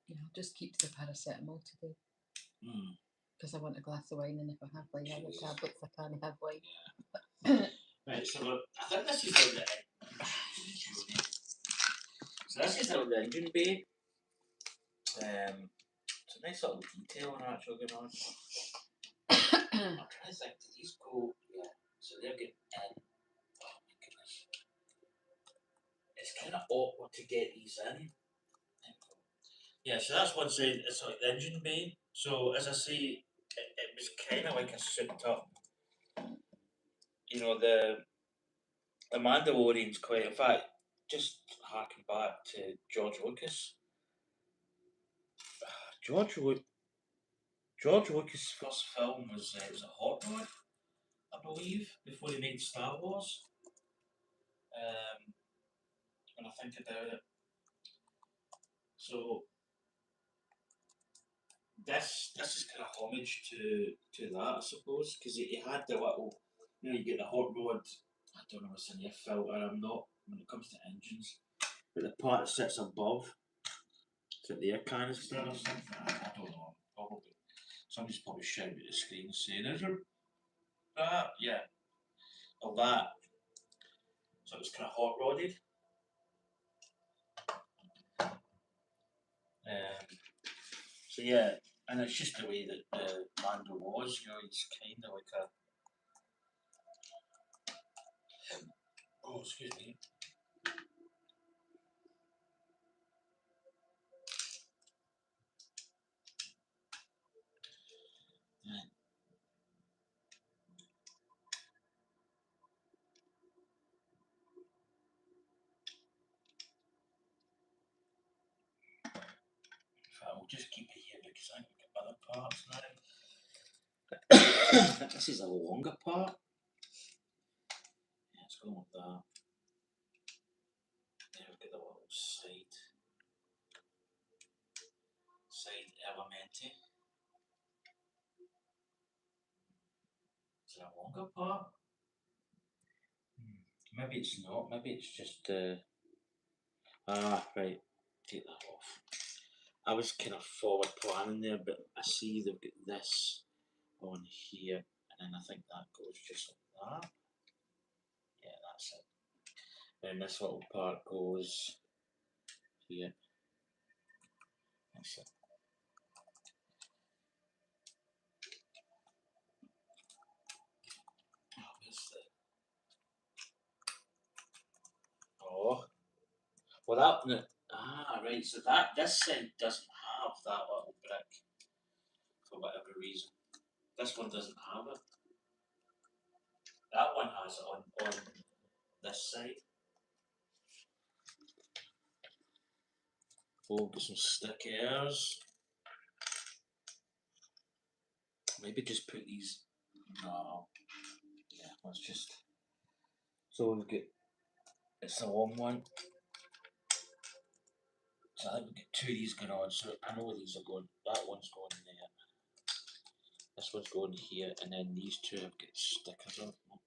Yeah, I'll just keep the paracetamol today Mm. because I want a glass of wine, and if I have like other Jeez. tablets, I can't have wine. Right, so I think this is how the so this is how the engine bay. It's a nice little detail on actually going on. I'm trying to think, did these go? Yeah, so they're getting in. Oh my goodness. It's kind of awkward to get these in. Yeah, so that's one side, it's like the engine bay. So as I say, it was kind of like a souped up. You know, the Mandalorian's quite, in fact, just harking back to George Lucas. George, George Lucas' first film was a Hot Rod, I believe, before he made Star Wars. Um, when I think about it, so this is kind of homage to that, I suppose, because he had the little, you get the hot rod. I don't know what's in your filter. I'm not when it comes to engines, but the part that sits above, is it the air canister or something? I don't know. Probably somebody's probably shouting at the screen saying, "Is there that?" Yeah, well that. So it was kind of hot rodded. Um, so yeah, And it's just the way that the Mando was, you know, he's kind of like a. Oh, excuse me. Right. We'll just keep it here because I think we've got other parts now. This is a longer part. Yeah, let's go with that. Then we've got the little side elementy. Is it a longer part? Maybe it's not. Maybe it's just. Right. Take that off. I was kind of forward planning there, but I see they've got this on here, and then I think that goes just like that. Yeah, that's it. And this little part goes here. That's it. Oh, where's the. Oh. Well, that. Right. So this side doesn't have that little brick for whatever reason. This one doesn't have it. That one has it on this side. Oh, get some stickers. Maybe just put these. No. Yeah, let's just. So we've got. It's a long one. So I think we've got two of these going on. So I know these are going. That one's going there. This one's going here, and then these two have got stickers on. Oh,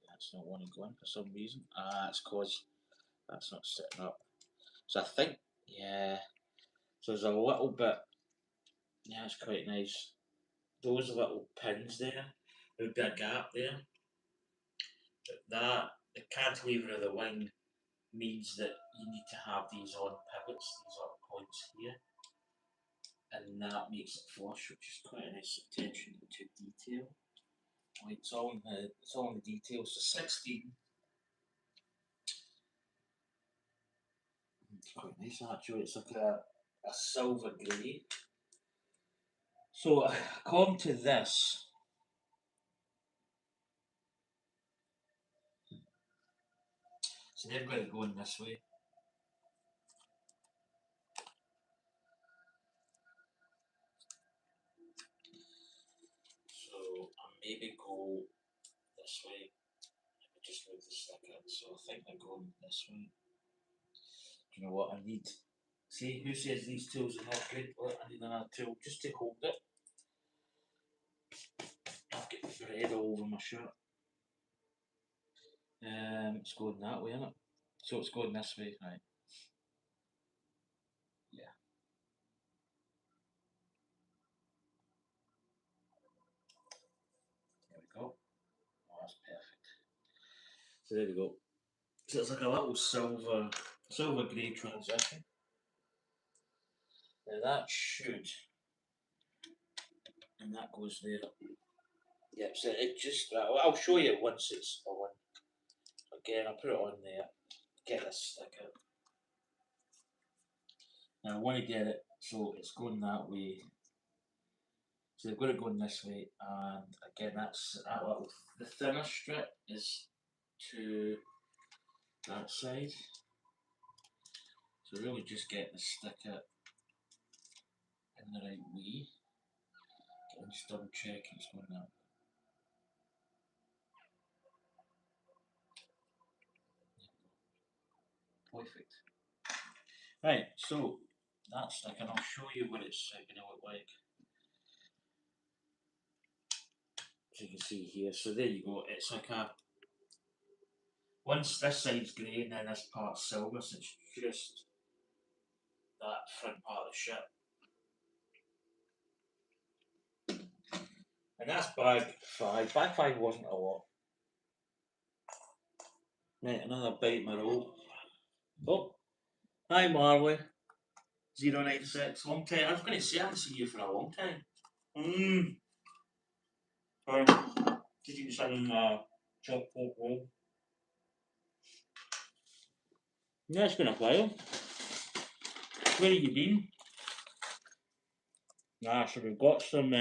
that's not one going for some reason. It's cause that's not sitting up. So I think, yeah. So there's a little bit. Yeah, it's quite nice. Those little pins there. There would be a gap there. But that the cantilever of the wing means that you need to have these on pivots, these little points here, and that makes it flush, which is quite a nice attention to detail. Like it's all in the details. So 16. It's quite nice actually. It's like a silver grey. So according to this, so they're going to go in this way. So I maybe go this way. Maybe just move the stick in. So I think they're going this way. Do you know what I need? See, who says these tools are not good? Well, I need another tool just to hold it. I've got bread all over my shirt. It's going that way, isn't it? So it's going this way, right? Yeah. There we go. Oh, that's perfect. So there we go. So it's like a little silver grey transition. Now that should, and that goes there. Yep, so it just, I'll show you once it's on. Again, I'll put it on there, get this sticker. Now I want to get it so it's going that way. So they've got it going this way, and again, that's that little, the thinner strip is to that side. So really just get the sticker in the right way. And just double check it's going that way. Perfect. Right, so that stick, and I'll show you what it's going to look like. So you can see here, so there you go, it's like a, once this side's grey and then this part's silver, so it's just that front part of the ship. And that's bag 5. Bag 5 wasn't a lot. Right, another bite in my roll. Oh, hi Marley. 096. Long time. I was going to say I haven't seen you for a long time. Did you send chocolate roll? Yeah, it's been a while. Where have you been? Nah, so we've got some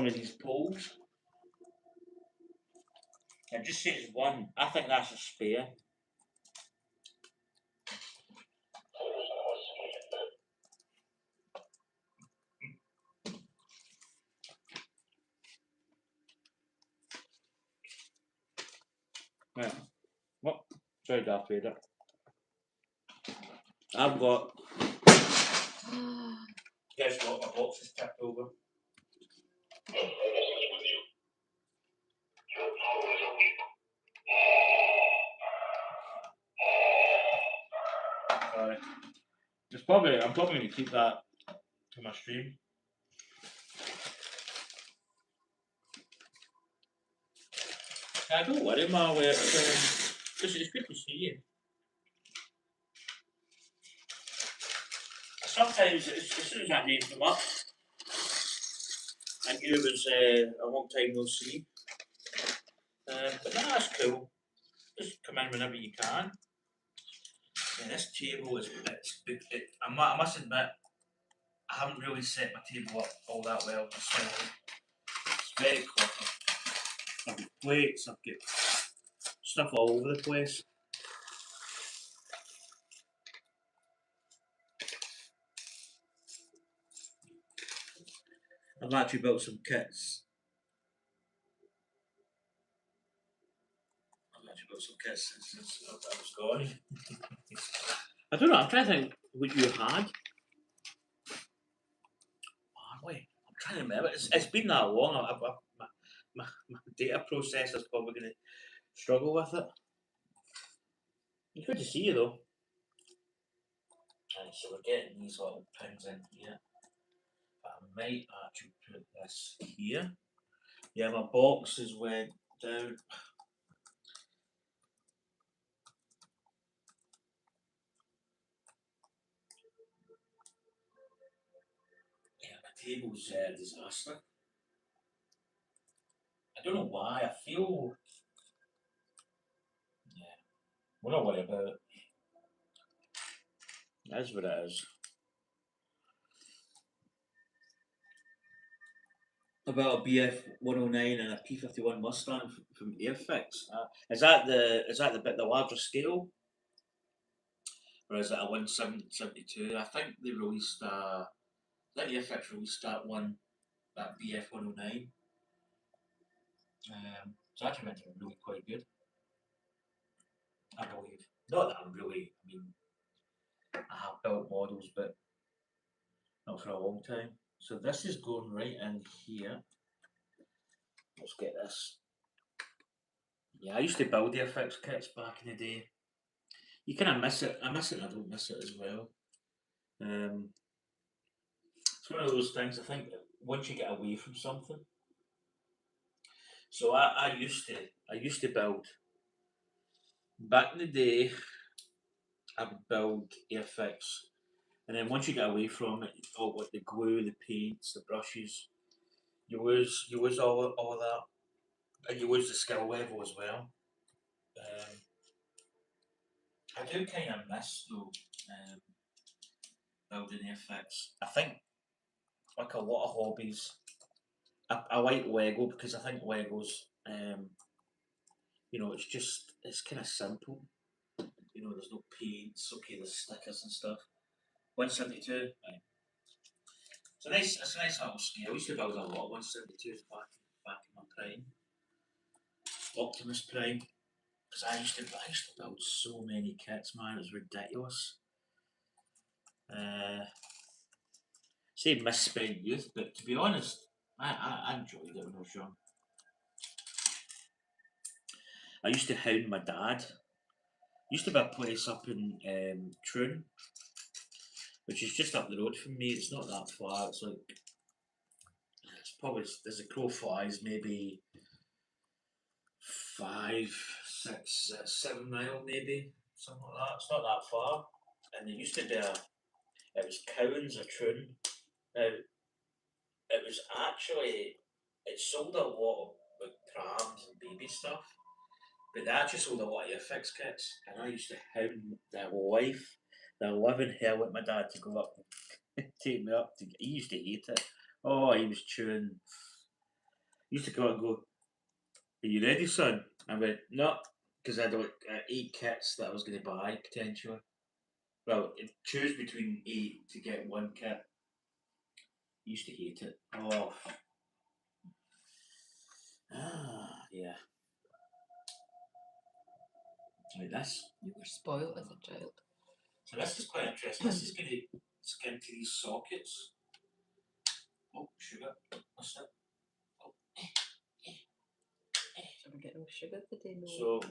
of these poles. I just say it's one. I think that's a spare. Yeah. What? Sorry, Darth Vader. I've got. Guess what? My box is tipped over. Sorry. I'm probably going to keep that to my stream. Don't worry, Marley. It's good to see you. Sometimes, as soon as that name came up, I knew it was a long time no see. But no, that's cool. Just come in whenever you can. Yeah, this table is I must admit, I haven't really set my table up all that well. So it's very cluttered. I've got plates, I've got stuff all over the place. I've actually built some kits. Since I was gone. I don't know, I'm trying to think what you had. Wait, I'm trying to remember. It's been that long. My data processor's probably going to struggle with it. It's good to see you though. Right, so we're getting these little pins in here. But I might actually put this here. Yeah, my boxes went down. Yeah, my table's a disaster. I don't know why. I feel. Yeah, we're not worried about it. That's what it is. About a BF 109 and a P51 Mustang from Airfix. Is that the bit the larger scale? Or is it a 1772? I think they released I think the FX released that one, that BF 109. It's actually meant to be really quite good. I believe. Not that I'm really, I mean, I have built models, but not for a long time. So this is going right in here. Let's get this. Yeah, I used to build the FX kits back in the day. You kind of miss it. I miss it and I don't miss it as well. It's one of those things, I think, once you get away from something. So I used to build. Back in the day, I would build airfix, and then once you get away from it, all what the glue, the paints, the brushes, you lose all of that, and you lose the skill level as well. Um, I do kind of miss though building airfix. I think like a lot of hobbies, I like Lego because I think Legos, it's kind of simple. There's no paints. Okay, there's stickers and stuff. 172. Right. It's a nice little scale. I used to build a lot of 172s back in my prime. Optimus Prime. Because I used to build so many kits, man, it was ridiculous. Say misspent youth, but to be honest, I enjoyed it when I was young. I used to hound my dad. Used to be a place up in Troon, which is just up the road from me. It's not that far. It's probably, as a crow flies, maybe 5, 6, 7 mile, maybe something like that. It's not that far. and they used to do it was Cowans or Troon. Now it was actually it sold a lot of like prams and baby stuff, but they actually sold a lot of Airfix kits, and I used to hound the living hell with my dad to go up and take me up. He used to hate it. Oh, he was chewing. He used to come out and go, "Are you ready, son?" I went, "No," because I had like 8 kits that I was going to buy potentially. Well, choose between 8 to get one kit. He used to hate it. Oh, yeah. Like this. You were spoiled as a child. So this is quite interesting. This is going to skin to these sockets. Oh, sugar. What's that? Oh. Shall we get no sugar today? No. So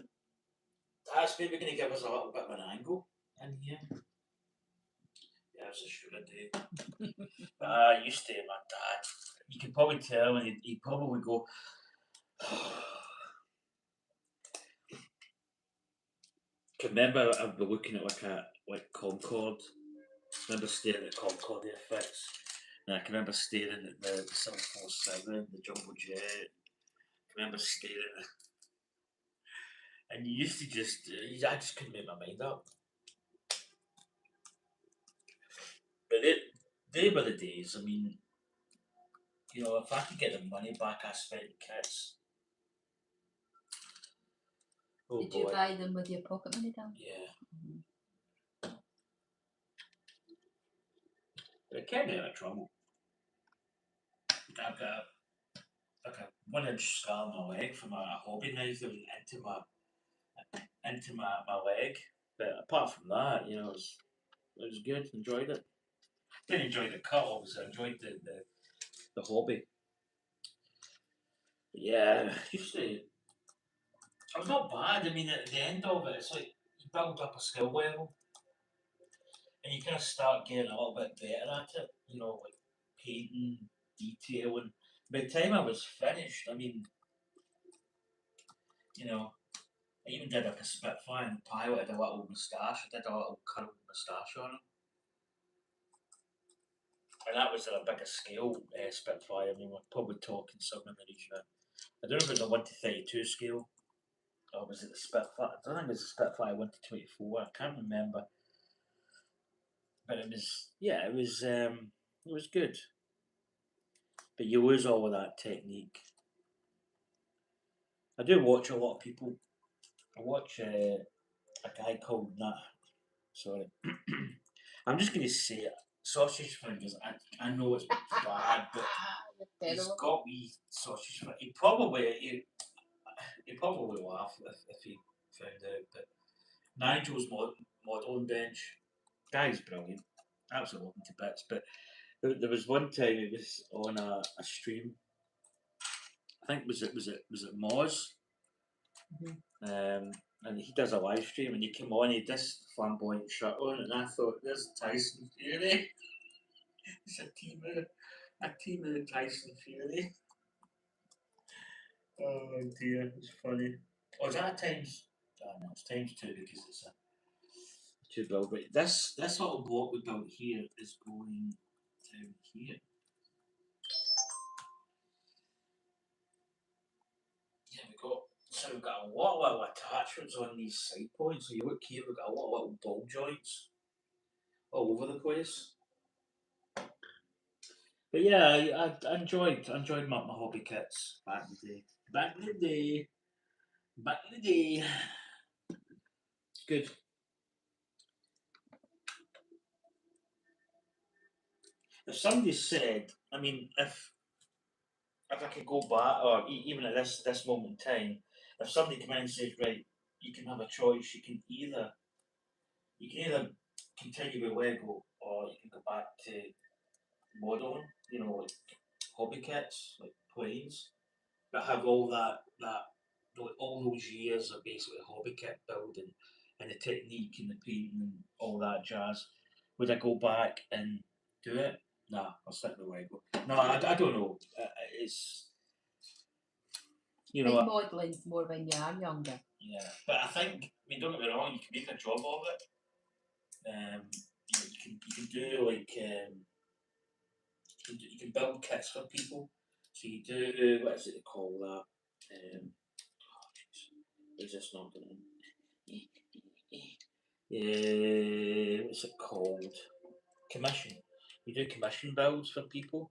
that's maybe going to give us a little bit of an angle in here. Yeah, it's a sugar day. I used to, my dad. You can probably tell, and he'd probably go. I remember I'd be looking at like Concorde. I remember staring at Concorde effects, and I can remember staring at the 747, the jumbo jet. I remember staring at, and you used to just, I just couldn't make my mind up. But they were the days. I mean, you know, if I could get the money back I spent in kits. Oh Did boy. you buy them with your pocket money, Dan? Yeah. But it kept me out of trouble. I've got like a 1 inch scar on my leg from a hobby knife that went into my leg. But apart from that, you know, it was good. Enjoyed it. Didn't enjoy the cut, obviously. I enjoyed the hobby. But yeah, used to. It was not bad. I mean, at the end of it, it's like you build up a skill level, and you kind of start getting a little bit better at it. You know, like painting, detailing. By the time I was finished, I mean, you know, I even did like a Spitfire, and the pilot had a little moustache. I did a little curled moustache on him. And that was at a bigger scale Spitfire. I mean, we're probably talking something in the region of, I don't know if it was a 1 to 32 scale, or was it the Spitfire? I don't think it was the Spitfire 1 to 24. I can't remember. But it was, yeah, it was good. But you lose all of that technique. I do watch a lot of people. I watch a guy called Nat. Sorry. I'm just going to say it. Sausage fingers. I know it's bad, but he's got wee sausage fingers. He probably laugh if he found out. But Nigel's modelling bench, guy's brilliant, absolutely love him to bits. But there was one time it was on a stream. I think was it Moz, and he does a live stream, and he came on, he had this flamboyant shirt on, and I thought, there's Tyson Fury. It's a team of Tyson Fury. Oh dear, it's funny. Oh, is that times? Oh, no, it's times 2 because it's a 2 build. But this little block we built here is going down here. Yeah, we've got a lot of little attachments on these side points. So you look here, we've got a lot of little ball joints all over the place. But yeah, I enjoyed my hobby kits back in the day. Back in the day. Back in the day. It's good. If somebody said, I mean, if I could go back, or even at this moment in time, if somebody came in and says, right, you can have a choice, you can either continue with Lego, or you can go back to modelling, you know, like hobby kits, like planes, but have all those years of basically hobby kit building and the technique and the painting and all that jazz. Would I go back and do it? Nah, I'll stick with Lego. No, I don't know. It's I think modelling's more when you are younger. Yeah, but I think, I mean, don't get me wrong, you can make a job of it. you can do like you can build kits for people. So you do what is it they call that? Is this not going? What's it called? Commission. You do commission builds for people.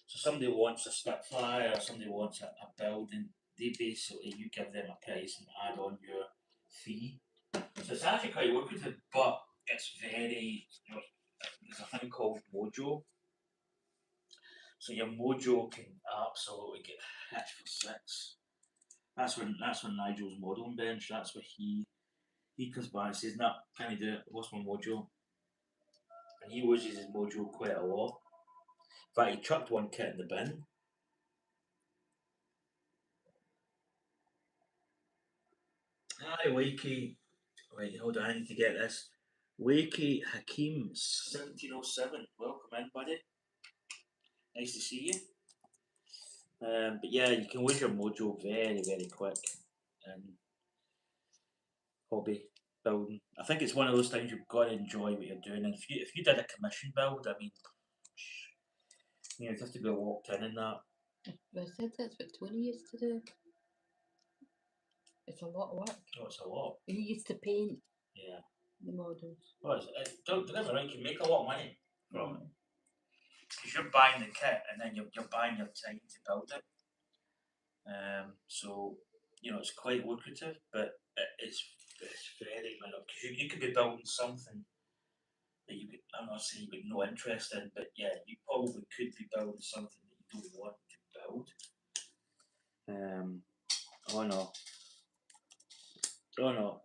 So somebody wants a Spitfire or somebody wants a building. They basically you give them a price and add on your fee. So it's actually quite lucrative, but it's very. There's a thing called Mojo. So your Mojo can absolutely get hit for six. That's when Nigel's modelling bench. That's where he comes by and says, "Nah, can you do it? What's my Mojo?" And he uses his Mojo quite a lot. In fact, he chucked one kit in the bin. Hi, Wakey. Wait, hold on, I need to get this. Wakey Hakeem 1707. Welcome in, buddy. Nice to see you. But yeah, you can lose your mojo very, very quick in hobby building. I think it's one of those things you've got to enjoy what you're doing. And if you did a commission build, I mean, you have to be locked in that. I said that's what Tony used to do. It's a lot of work. Oh, it's a lot. He used to paint. Yeah. The models. Well, don't get me wrong, you can make a lot of money from it. Because you're buying the kit and then you're buying your time to build it. So, it's quite lucrative, but it's very minor. Because you could be building something that I'm not saying you've got no interest in, but yeah, you probably could be building something that you don't want to build. Oh no. Oh no.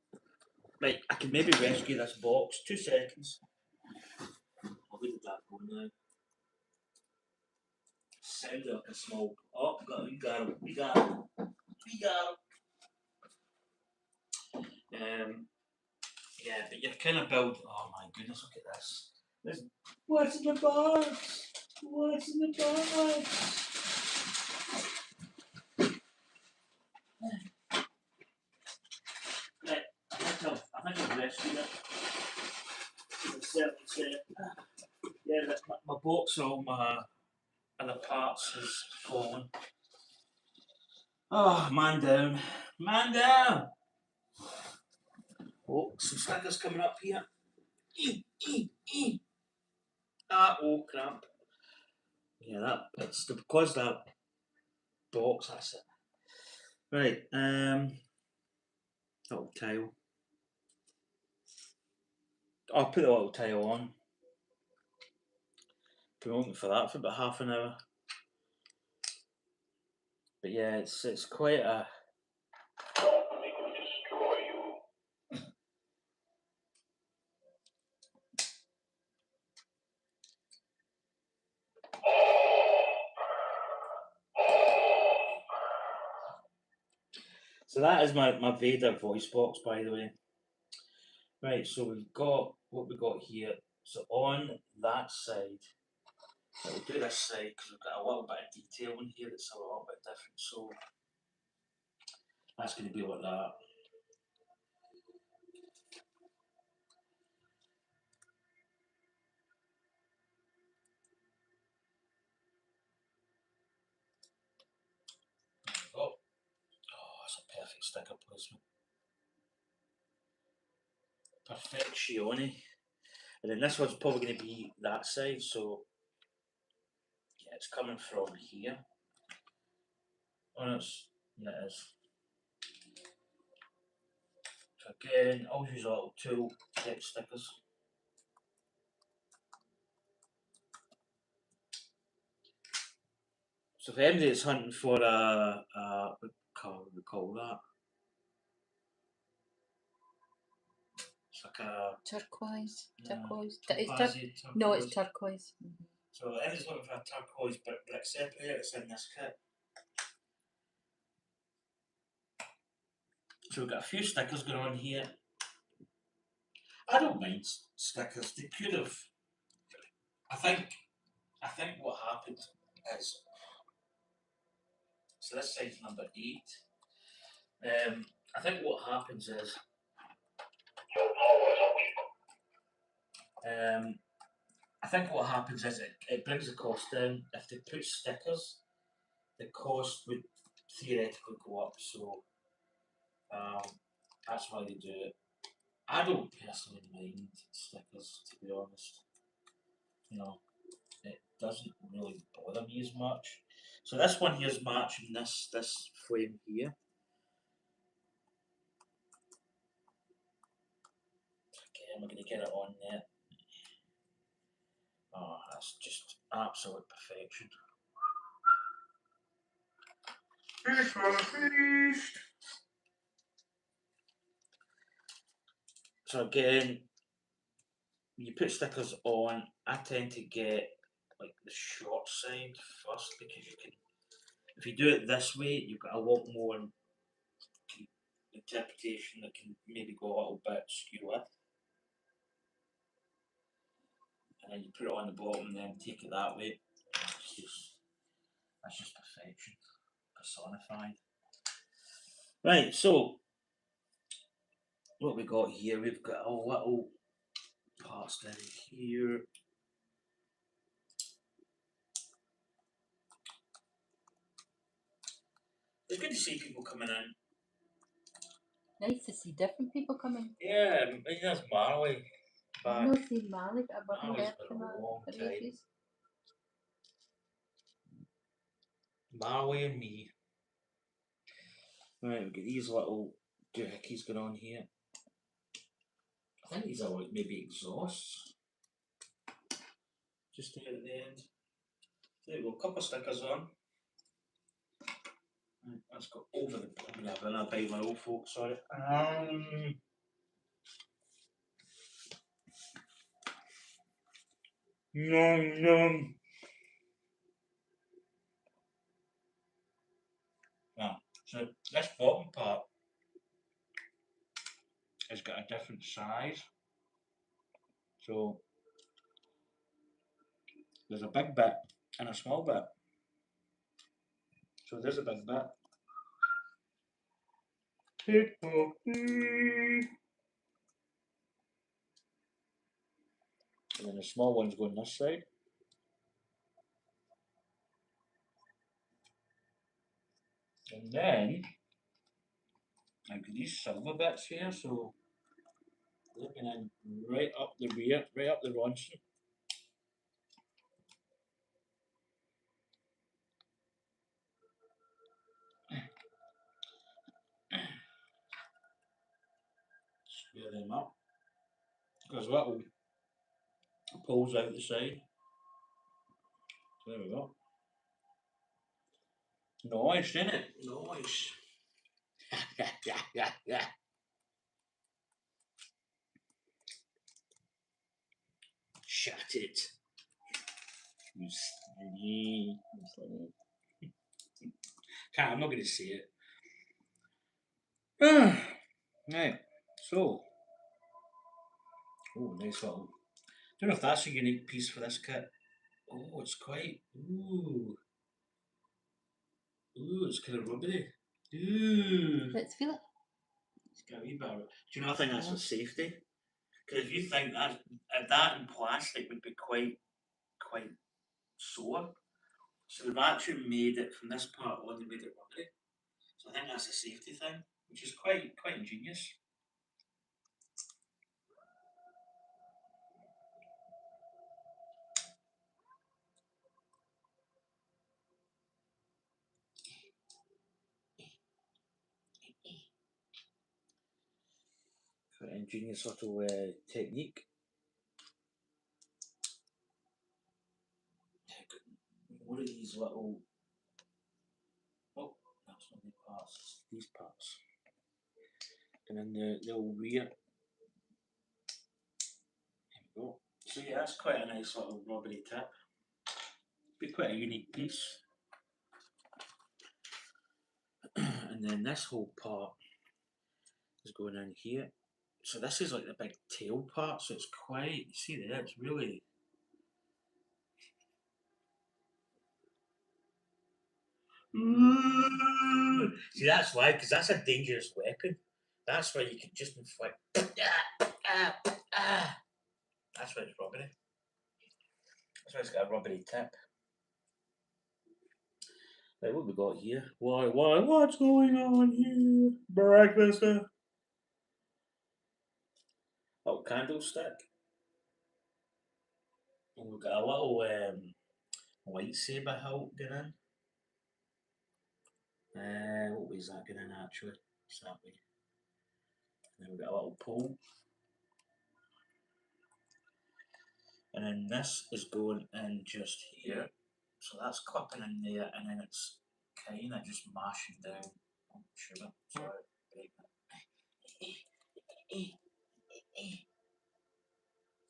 Right, I can maybe rescue this box. 2 seconds. Where did that go now? Sounds like a small. Oh, we got him. Yeah, but you're kind of build. Oh my goodness, look at this. What's in the box? What's in the box? Right, I think I've rescued it. Yeah, my box, all my other parts has fallen. Oh, man down. Man down! Oh, some stickers coming up here. Oh crap. Yeah, it's because that box, that's it. Right, little tile. I'll put the little tile on. Been waiting for that for about half an hour. But yeah, it's quite a. So that is my Vader voice box, by the way. Right, so we've got what we got here. So on that side, we'll do this side because we've got a little bit of detail in here that's a little bit different. So that's going to be like that. Oh, that's a perfect sticker placement. Perfectione. And then this one's probably going to be that side, so yeah, it's coming from here. Oh, it is. So again, I'll use a little tool to get stickers. So for anybody that's hunting for what do we call that? It's like a turquoise. turquoise. No, it's turquoise. Mm-hmm. So anyone's looking for a turquoise brick separator, it's in this kit. So we've got a few stickers going on here. I don't mind stickers. They could have. I think what happened is. So this side's number 8. I think what happens is I think what happens is it brings the cost down. If they put stickers, the cost would theoretically go up. So that's why they do it. I don't personally mind stickers, to be honest. You know, it doesn't really bother me as much. So this one here is matching this frame here. Okay, I'm gonna get it on there. Oh, that's just absolute perfection. Finished. So again, when you put stickers on, I tend to get like the short side first because you can. If you do it this way, you've got a lot more interpretation that can maybe go a little bit skew with. And then you put it on the bottom and then take it that way. That's just perfection personified. Right, so what we got here, we've got a little parts down here. It's good to see people coming in. Nice to see different people coming. Yeah, I mean, that's Marley. I've not seen Marley, but I've not Marley's heard been from a her long for time. ages. Marley and me. Right, we've got these little doohickeys going on here. I think these are like maybe exhausts. Just there at the end. There we go, a couple of stickers on. Right, let's go over the. I'm going to have another bite of my old folks, sorry. Nom nom. Ah, so this bottom part has got a different size. So there's a big bit and a small bit. So there's a big bit. And then the small one's going this side. And then I've got these silver bits here, so looking in right up the rear, right up the Ronson. Square them up. Because little pulls out the side. So there we go. Nice, isn't it? Nice. Yeah. Shut it. You slingy. I'm not going to say it. Right, so. Oh, nice little. Don't know if that's a unique piece for this kit. Oh, it's quite. Ooh, it's kind of rubbery. Ooh. Let's feel it. It's got a wee bit of. Do you know, I think that's for safety? Because if you think that in plastic would be quite sore. So they've actually made it from this part on, they made it rubbery. So I think that's a safety thing, which is quite ingenious. Quite ingenious little technique. What are these little? Oh, that's not the parts. It's these parts. And then the little rear. There we go. So yeah, that's quite a nice little rubbery tip. Be quite a unique piece. And then this whole part is going in here. So this is like the big tail part, so it's quite, you see there, it's really. Ooh. See, that's why, because that's a dangerous weapon. That's why you can just inflict. That's That's why it's rubbery. That's why it's got a rubbery tip. Right, what we got here? What's going on here? Breakfast. Little candlestick. And we've got a little lightsaber hilt going in. What was that going in actually? It's that way. And then we've got a little pole. And then this is going in just here. So that's clipping in there, and then it's kind of just mashing down on sugar. Sorry, break that.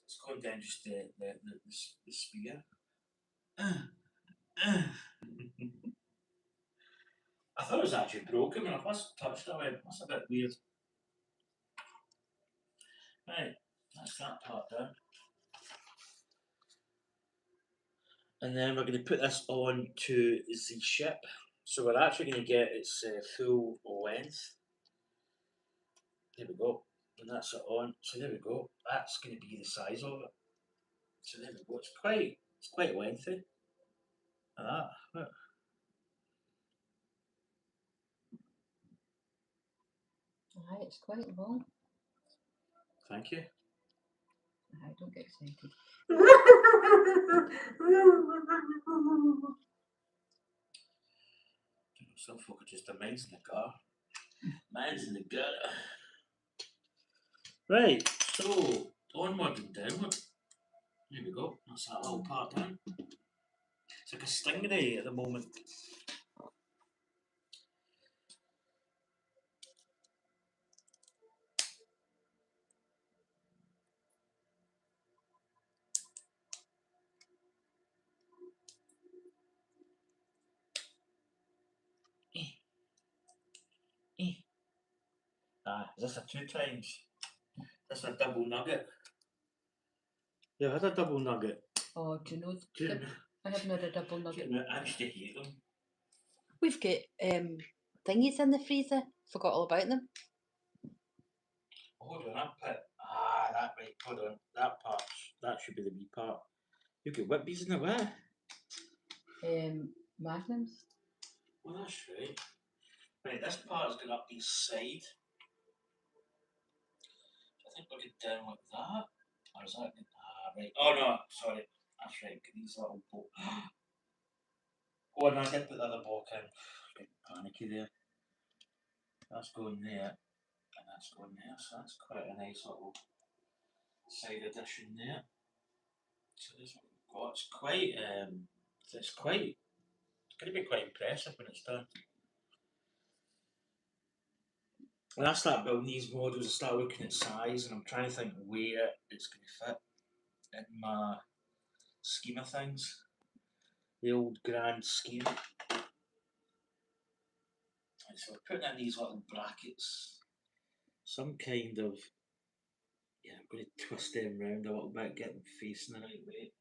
It's going down just the sphere. I thought it was actually broken when I first touched it. I went, that's a bit weird. Right, that's that part done. And then we're going to put this on to the ship. So we're actually going to get its full length. There we go. And that's it on. So there we go. That's going to be the size of it. So there we go. It's quite lengthy. Like that. Look. Aye, it's quite long. Thank you. Aye, don't get excited. Some folk are just mine's in the car. Mine's in the gutter. Right, so onward and downward. There we go. That's that little part done. It's like a stingray at the moment. Is this a 2 times? That's a double nugget. Yeah, I had a double nugget. Oh, do you know? Do you know? I haven't had a double nugget. I used to hate them. We've got thingies in the freezer. Forgot all about them. Hold on, that bit. That right. Hold on. That part. That should be the wee part. You get whippies in it, what? Magnums. Well, that's right. Right, this part's going up the side. I think we'll get down like that. Or is that good? Right. Oh no, sorry. That's right. Get these little bo Oh, and I did put the other block in. Getting panicky there. That's going there. And that's going there. So that's quite a nice little side addition there. So this what we've got. It's quite it's going to be quite impressive when it's done. When I start building these models, I start looking at size and I'm trying to think where it's going to fit in my scheme of things. The old grand scheme. And so we're putting in these little brackets. Some kind of, yeah, I'm going to twist them round a little bit, get them facing the right way.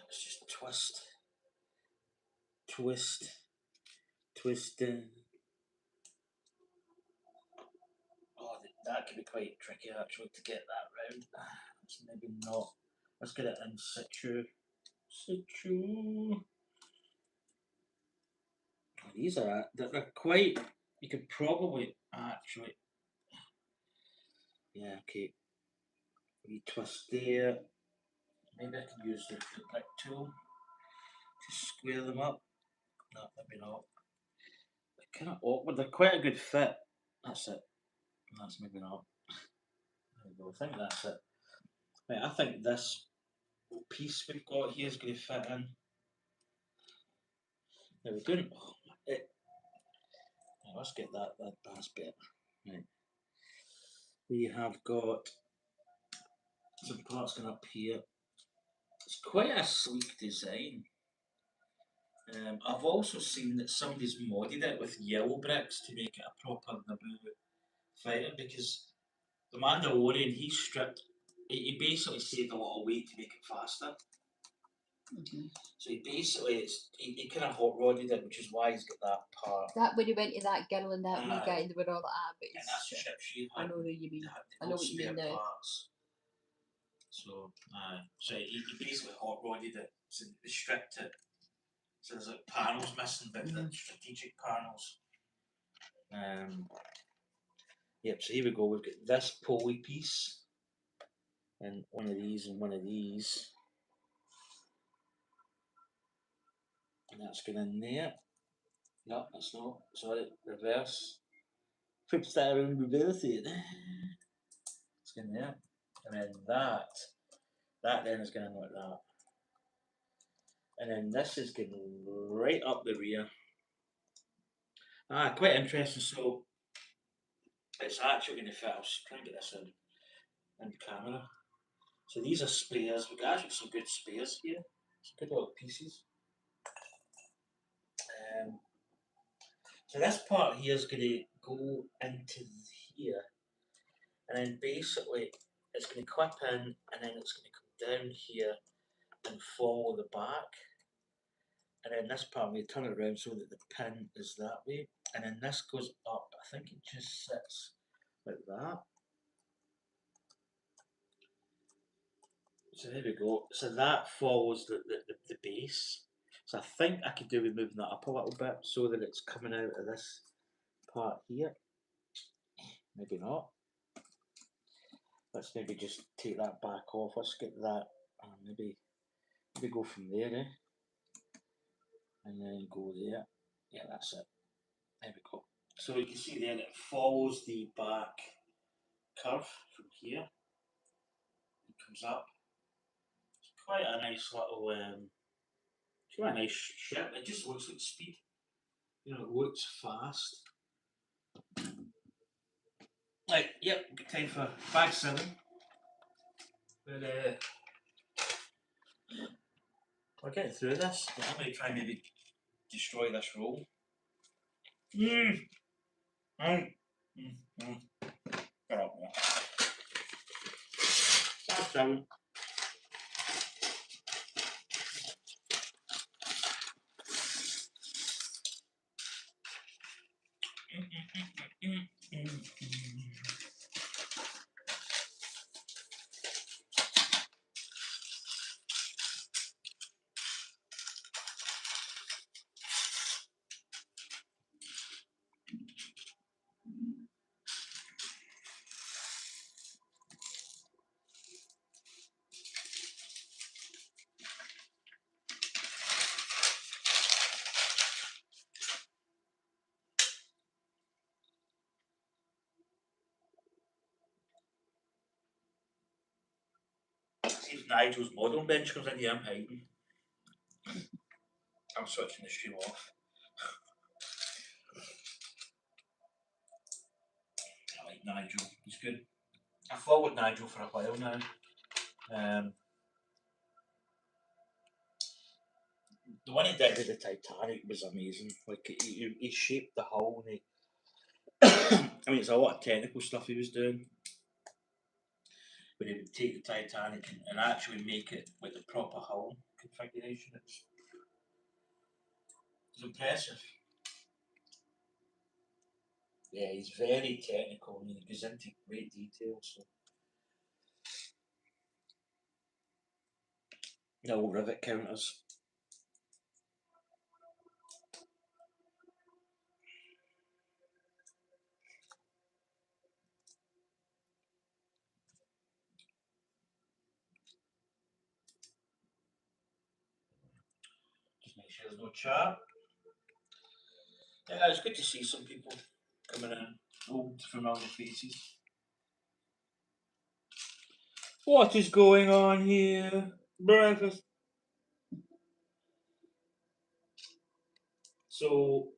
Let's just twist, twisting. Oh, that could be quite tricky actually to get that round. It's maybe not. Let's get it in situ. Oh, these are they're quite. You could probably actually. Yeah. Okay. We twist there. Maybe I can use the pick tool to square them up. No, maybe not. They're kind of awkward. They're quite a good fit. That's it. That's maybe not. There we go. I think that's it. Right, I think this piece we've got here is going to fit in. Now we don't. Let's get that last bit. Right. We have got some parts going up here. It's quite a sleek design. I've also seen that somebody's modded it with yellow bricks to make it a proper Naboo fighter because the Mandalorian he basically saved a lot of weight to make it faster. So he basically, he kind of hot rodded it, which is why he's got that part. That when he went to that girl and that wee Aye. guy, and they were all like, ah, but And that's the it's ship she I had. know who you mean. They had I no know what you spare mean now. parts. So, so he basically hot rodded it, so they stripped it. So there's like panels missing, but the strategic panels. Yep, so here we go. We've got this pulley piece, and one of these, and one of these. And that's going in there. No, that's not. Sorry, reverse. Flips that around, reverse it. It's going there. And then that then is going in like that. And then this is going right up the rear. Quite interesting. So it's actually going to fit. I'll try and get this in camera. So these are spares. We've got actually some good spares here. Some good little pieces. So this part here is going to go into here, and then basically it's going to clip in, and then it's going to come down here and follow the back. And then this part we turn it around so that the pin is that way, and then this goes up. I think it just sits like that. So there we go. So that follows the base. So I think I could do with moving that up a little bit so that it's coming out of this part here. Maybe not. Let's maybe just take that back off. Let's get that. Maybe go from there, eh? And then go there. Yeah, that's it. There we go. So you can see there that it follows the back curve from here. It comes up. It's quite a nice little, quite a nice ship. It just looks like speed. You know, it looks fast. Right, yep, time for bag 7. But we're getting through this. But I'm going to try and maybe destroy this roll. Get up there. Bag 7. See if Nigel's model bench comes in here, I'm hiding. I'm switching the stream off. I like Nigel, he's good. I followed Nigel for a while now. The one he did with the Titanic was amazing. Like he shaped the hull, and I mean, it's a lot of technical stuff he was doing. But he would take the Titanic and actually make it with the proper hull configuration. It's impressive. Yeah, he's very technical. I mean, he goes into great detail. So, no rivet counters. Just make sure there's no chat. Yeah, it's good to see some people coming in, old familiar faces. What is going on here? Breakfast. So,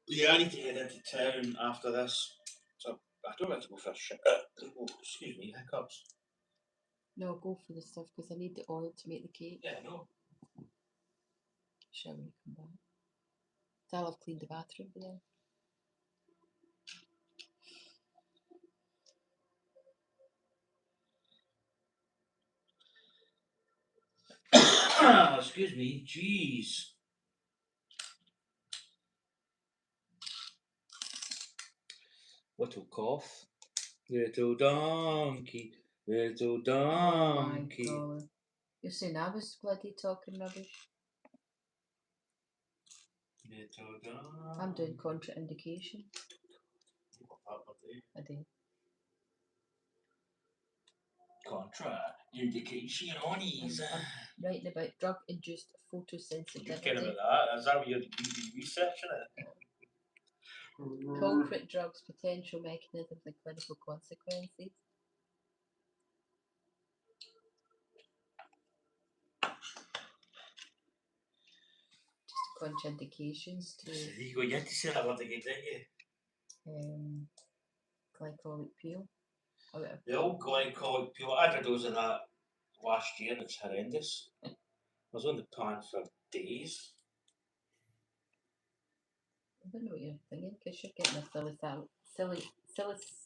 yeah, I need to head into town after this. So, I don't have to go for a shit. Oh, excuse me, hiccups. No, go for the stuff because I need the oil to make the cake. Yeah, no. Shower when you come back. So I'll have cleaned the bathroom for them. excuse me. Jeez. Little cough. Little donkey. Little donkey. Oh my God. You're saying I was bloody talking rubbish. Little donkey. I'm doing contraindication. I do. Contraindications. I'm writing about drug-induced You're photosensitivity. kidding about that? Is that what you're researching it? Culprit drugs, potential mechanisms and clinical consequences. Just contraindications to You go, you had to say that word again, didn't you? glycolic peel. Or whatever. The old glycolic peel. I had a dose of that last year and it's horrendous. I was on the pan for days. I don't know what you're thinking because you're getting a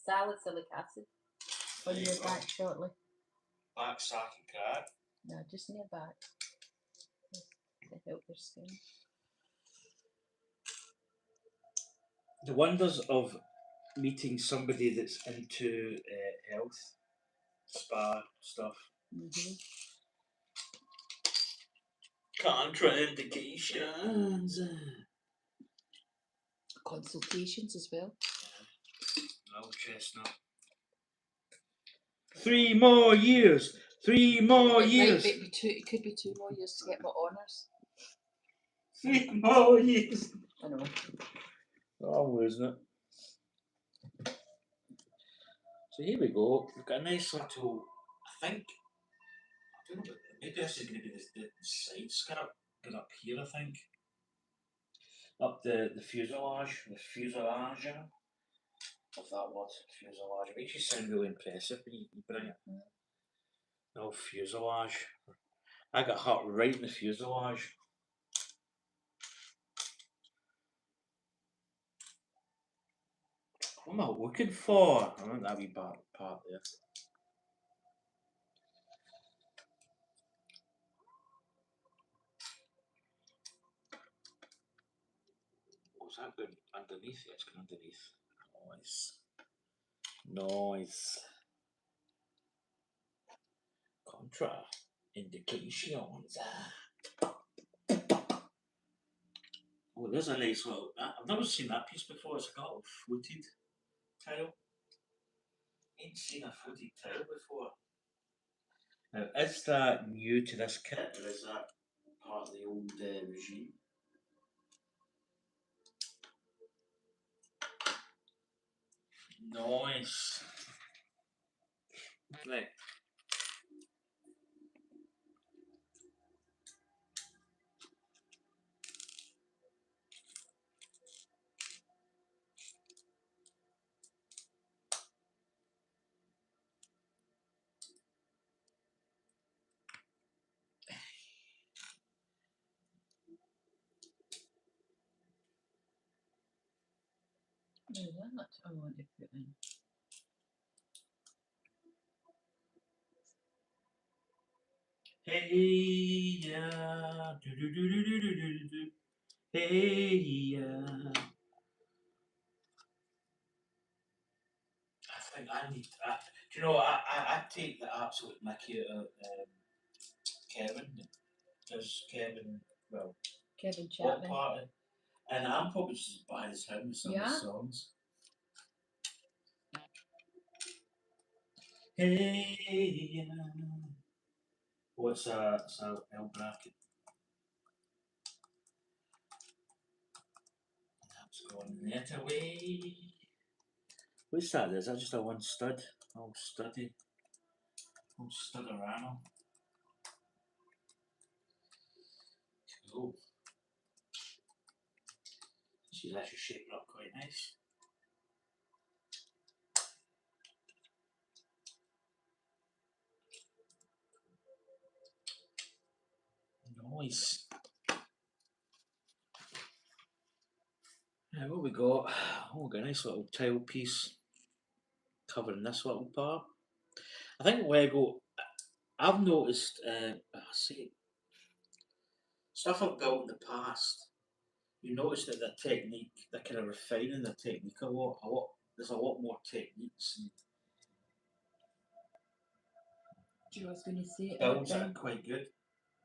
salicylic acid on your back shortly. Back sack and crack. No, just near back. Just to help your skin. The wonders of meeting somebody that's into health, spa stuff. Mm-hmm. Contraindications. Consultations as well. Old chestnut. 3 more years. 3 more years. It could be 2 more years to get my honours. 3 more years. I know. Oh, isn't it? So here we go. We've got a nice little. I think. I don't know. Maybe this is going to be the side skirt. Get up here, I think. Up the fuselage. The fuselage. Of that word. Fuselage. It makes you sound really impressive when you bring it. No fuselage. I got hurt right in the fuselage. What am I looking for? I want that wee part there. What's that going underneath? Yeah, it's going underneath. Nice. Nice. Contra indications. Oh, there's a nice little. I've never seen that piece before. It's got a little fluted tile. Ain't seen a fluted tile before. Now, is that new to this kit, or is that part of the old regime? Nice. Right. No, that I want to put in. Hey yeah, do do do do do do do do. Hey yeah. I think I need. Do you know? I take the absolute mickey out of Kevin. Does Kevin well? Kevin What Chapman. part? And I'm probably just as bad as him with some of Yeah. his songs. Hey yeah. What's so L bracket? That's going that away. What's that? Is that just a one stud? Oh, studdy. Oh, studorama. Cool. She's actually shaping up quite nice. Nice. Yeah, what we got? Oh, we got a nice little tile piece covering this little part. I think Lego. I've noticed. See, stuff I've built in the past, you notice that the technique, they're kind of refining their technique a lot. There's a lot more techniques and Do you know what I was going to say? builds that are quite good.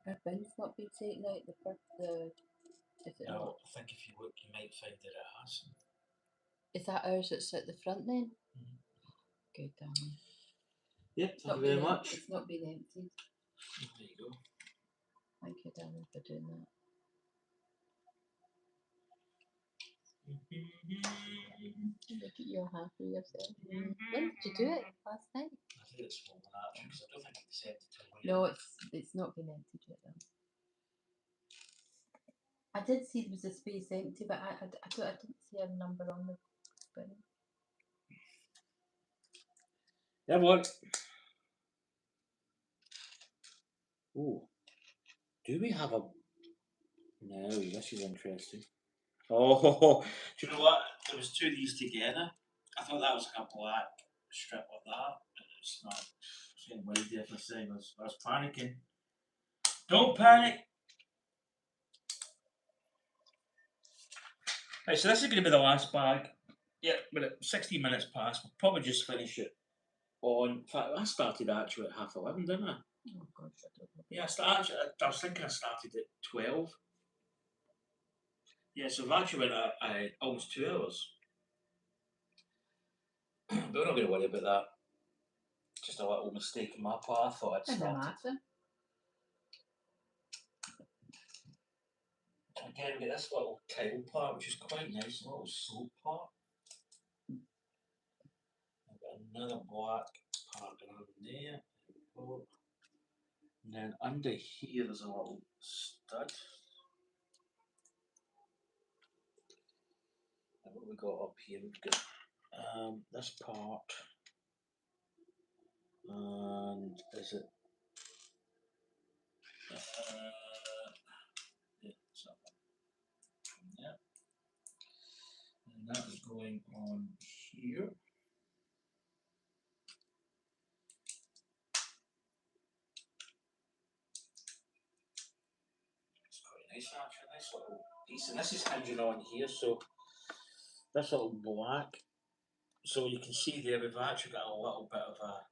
Our bin's not been taken out. Is it Now, not? I think if you look, you might find that it has. Is that ours that's at the front then? Mhm. Good, darling. Yep, It's thank not you very been much. It's not been emptied. There you go. Thank you, darling, for doing that. Look at you all happy with yourself. When did you do it? Last night? I think it's small actually because I don't think it's empty till later. No, it's not been emptied yet. Though. I did see there was a space empty, but I didn't see a number on the bin. Yeah, what? Ooh. Do we have a... No, this is interesting. Oh, do you know what? There was two of these together. I thought that was like a black strip like that. But it's not. It's getting windy if I say I was panicking. Don't panic! Right, so this is going to be the last bag. Yeah, we're at 16 minutes past. We'll probably just finish it on... In fact, I started actually at 11:30, didn't I? Oh gosh, I don't know. Yeah, I was thinking I started at 12. Yeah, so I've actually went at almost 2 hours. But we're not going to worry about that. Just a little mistake on my part. I thought I'd Doesn't started. matter. Again, we get this little tile part, which is quite nice, a little slope part. I've got another black part around there. And then under here there's a little stud. And what we got up here? We've got this part. And is it? Yeah, something. Yeah. And that is going on here. It's quite nice actually, nice little piece. And this is hinging on here, so this little black. So you can see there we've actually got a little bit of a...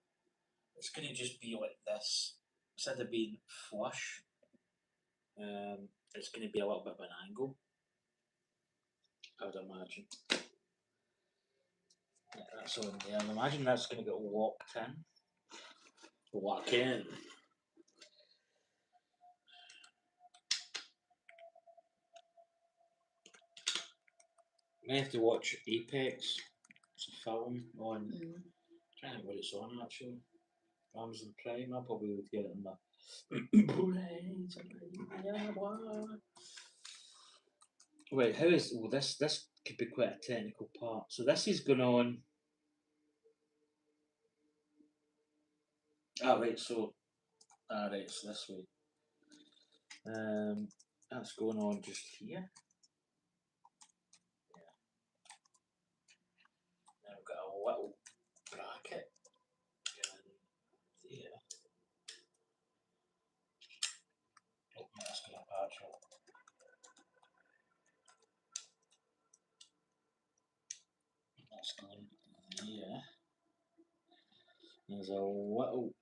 It's going to just be like this. Instead of being flush, it's going to be a little bit of an angle, I would imagine. Yeah, that's on there. And imagine that's going to get locked in. Lock in. I have to watch Apex. It's a film on... I'm trying to think what it's on actually. Amazon Prime. I probably would get it in the... Wait, how is... Well, this could be quite a technical part. So this is going on... Right, so... right, so this way. That's going on just here. Yeah. Now we've got a little bracket going there. Oh, that's going to patch up. That's going there. There's a little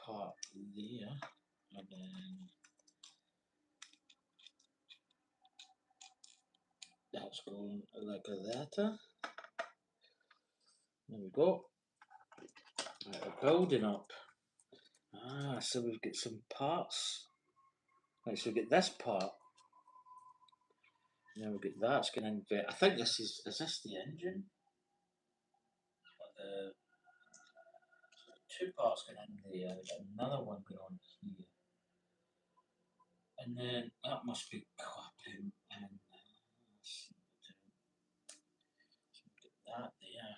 part there, and then that's going like that. There we go. Right, we're building up. So we've got some parts. Right, so we get this part. Now we get that's going to invert. I think this is this the engine? Two parts going in there, we've got another one going on here. And then that must be clapping and that there.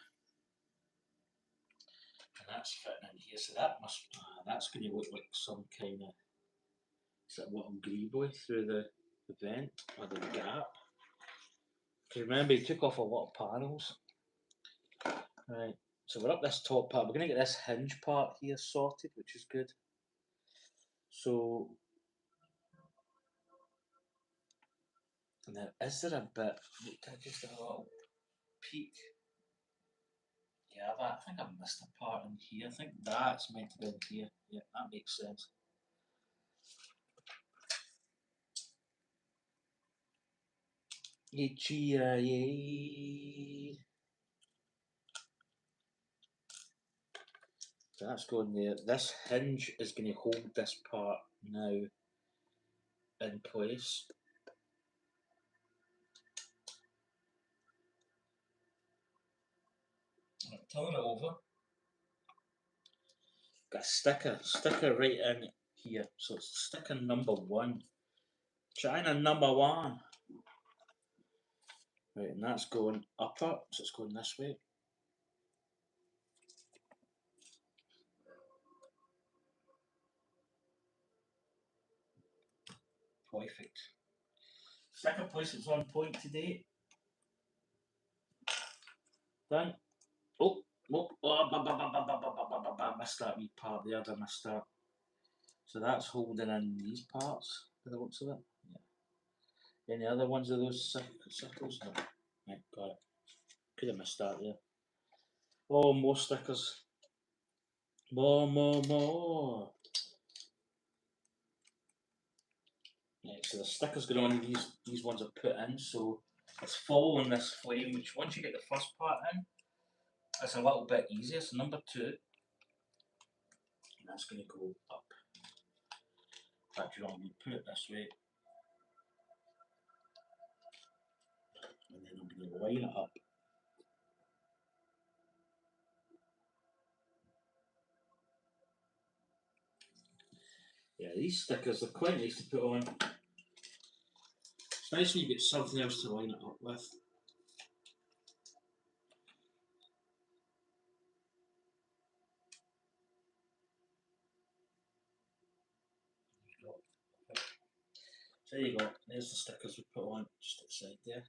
And that's fitting in here, so that must that's going to look like some kind of little greeboy through the vent or the gap. Because remember, he took off a lot of panels. Right, so we're up this top part. We're going to get this hinge part here sorted, which is good. So Now, is there a bit? Did I just have a little peek? Yeah, I think I missed a part in here. I think that's meant to be in here. Yeah, that makes sense. Yay. So that's going there. This hinge is going to hold this part now in place. Right, turn it over. Got a sticker right in here. So it's sticker number 1. China number 1. Right, and that's going upper, so it's going this way. Perfect. Sticker place is on point today. Done. Oh, I missed that wee part there, I missed that. So that's holding in these parts, by the looks of it. Yeah. Any other ones of those circles? No. Right, got it. Could have missed that there. Oh, more stickers. More. Right, so the stickers going on, these ones are put in, so it's following this flame, which once you get the first part in, it's a little bit easier. So number 2, and that's going to go up. In fact, you know, we put it this way, and then I'm going to line it up. Yeah, these stickers are quite nice to put on. It's nice when you get something else to line it up with. So there you go, there's the stickers we put on just outside there.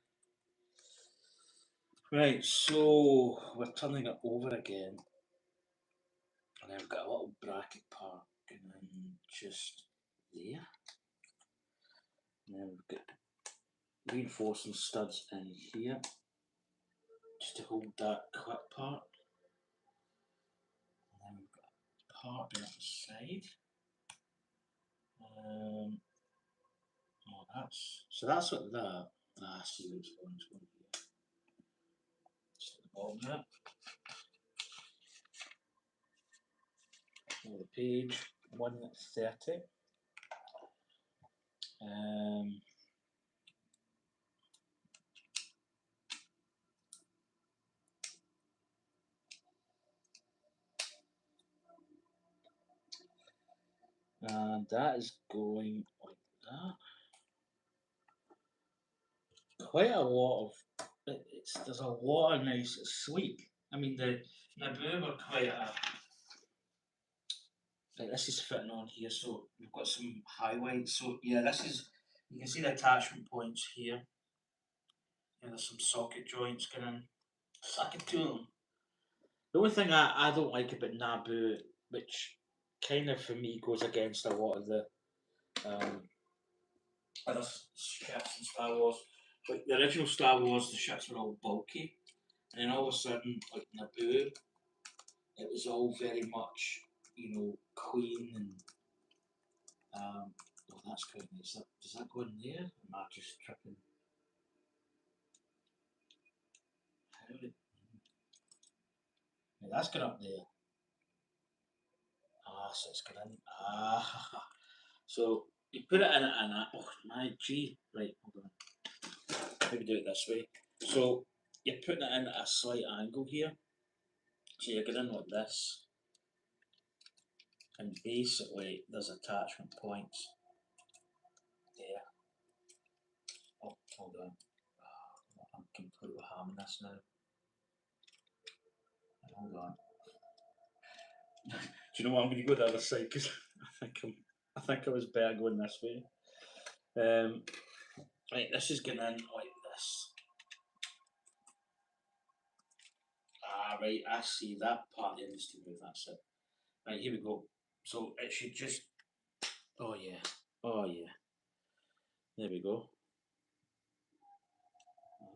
Right, so we're turning it over again. And then we've got a little bracket part going in just there. And then we've got reinforcing studs in here just to hold that clip part. And then we've got a part on the side. That's what that. I see what's going here. Just at the bottom there. Oh, the page 130. And that is going like that. Quite a lot of there's a lot of nice sweep. I mean the Naboo were quite a like this is fitting on here, so we've got some highlights. So yeah, this is you can see the attachment points here. Yeah, there's some socket joints going in. Socket to them. The only thing I don't like about Naboo, which kind of for me goes against a lot of the um, other ships in Star Wars. Like the original Star Wars, the ships were all bulky, and then all of a sudden, like Naboo, it was all very much, clean and. Oh, that's quite nice. Does that go in there? Am I just tripping? How did? Yeah, that's going up there. So it's going in. So you put it in it and that. Oh my gee. Right, hold on. Maybe do it this way. So you're putting it in at a slight angle here. So you're going in like this. And basically there's attachment points there. Oh, hold on. I'm completely hamming this now. Hold on. Do you know what? I'm going to go the other side because I think I was better going this way. Right, this is going in like this. Right, I see that part there needs to move. That's it. Right, here we go. So it should just. Oh yeah. There we go.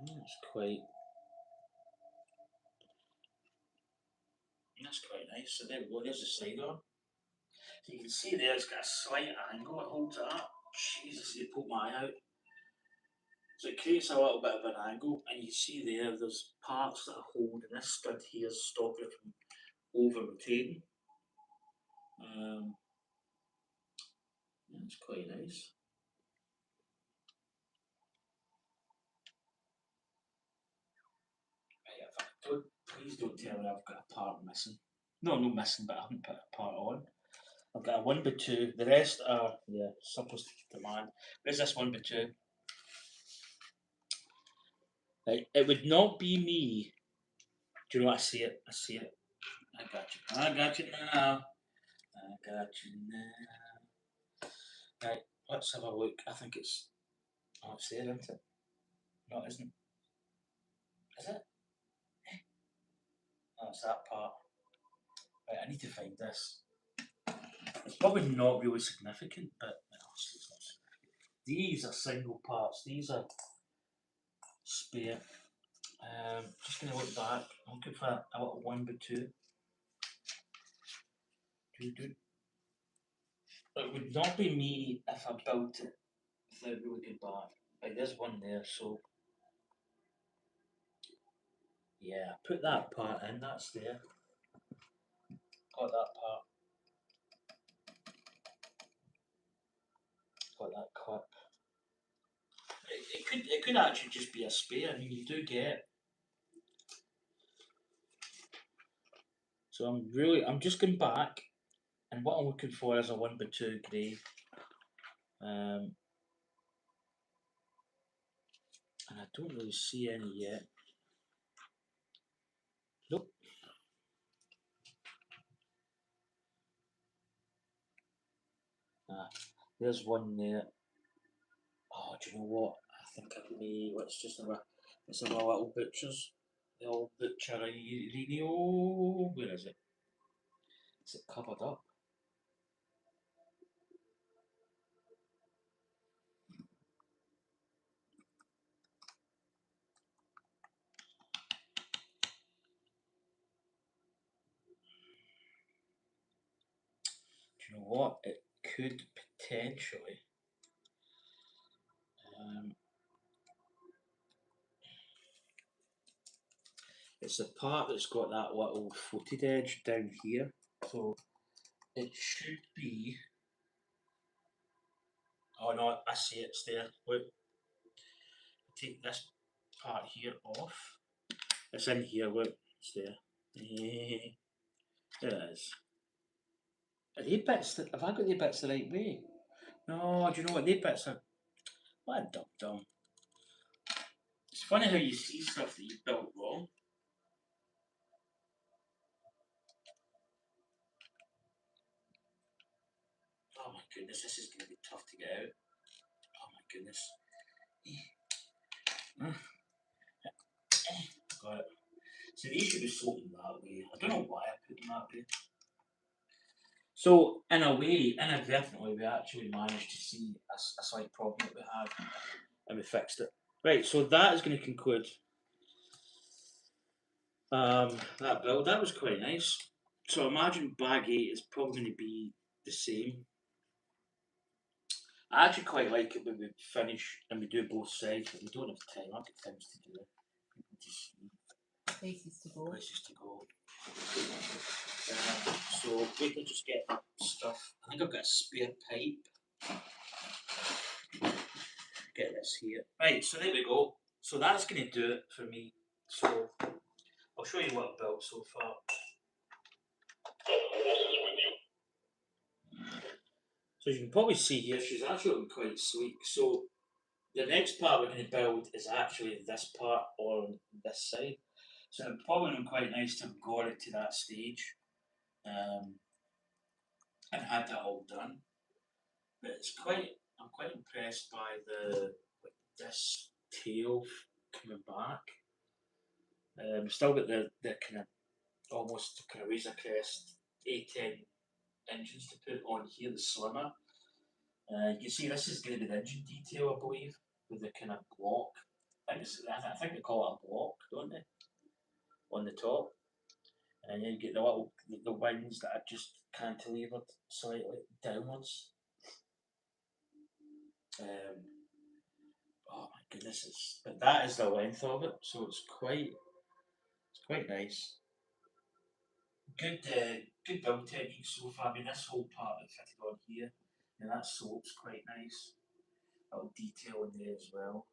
That's quite nice. So there we go. There's the side on. So you can see there it's got a slight angle. It holds it up. Jesus, you pulled my eye out. So it creates a little bit of an angle, and you see there's parts that are holding this stud here, stop it from over rotating. That's quite nice. Right, if I don't, please don't tell me I've got a part missing. No, I'm not missing, but I haven't put a part on. I've got a 1x2. The rest are supposed to demand. Where's this 1x2? Right, it would not be me. Do you know what? I see it. I see it. I got you. I got you now. I got you now. Right, let's have a look. I think it's. Oh, it's there, isn't it? No, it isn't. Is it? No, it's that part. Right, I need to find this. It's probably not really significant, but it's not significant. These are single parts. These are spare. Just going to look back. I'm looking for a little 1x2. It would not be me if I built it without really looking back. Like there's one there, so yeah, put that part in, that's there. Got that part. Got that clip. It could actually just be a spare. I mean, you do get. So I'm just going back, and what I'm looking for is a 1x2 grey. And I don't really see any yet. Nope. There's one there. Oh, do you know what? I think I may. Let's have a little butchers. The old butchery. Where is it? Is it covered up? Do you know what? It could potentially. It's the part that's got that little footed edge down here. So it should be. Oh no, I see it's there. Look, take this part here off. It's in here, look, it's there. There it is. Are they bits have I got the bits the right way? No, do you know what they bits are? What a dum. It's funny how you see stuff that you built wrong. Oh my goodness, this is going to be tough to get out. Oh my goodness. Got it. So these should be sorted that way. I don't know why I put them that way. So in a way, inadvertently, we actually managed to see a slight problem that we had, and we fixed it. Right, so that is going to conclude that build. That was quite nice. So imagine bag 8 is probably going to be the same. I actually quite like it when we finish and we do both sides, but we don't have time. I've got things to do. Places to go. Places to go. So we can just get stuff. I think I've got a spare pipe. Get this here. Right, so there we go. So that's going to do it for me. So I'll show you what I've built so far. So as you can probably see here, she's actually looking quite sleek. So the next part we're going to build is actually this part on this side. So it's probably been quite nice to have got it to that stage and had that all done. But I'm quite impressed by this tail coming back. Still got the kind of almost kind of razor crest A10 engines to put on here, the slimmer. You can see this is going to be the engine detail, I believe, with the kind of block. I think they call it a block, don't they? On the top, and then you get the wings that are just cantilevered slightly downwards. Um, oh my goodness, but that is the length of it, so it's quite nice. Good build technique so far. I mean, this whole part that fitted on here, and that slope's quite nice. Little detail in there as well.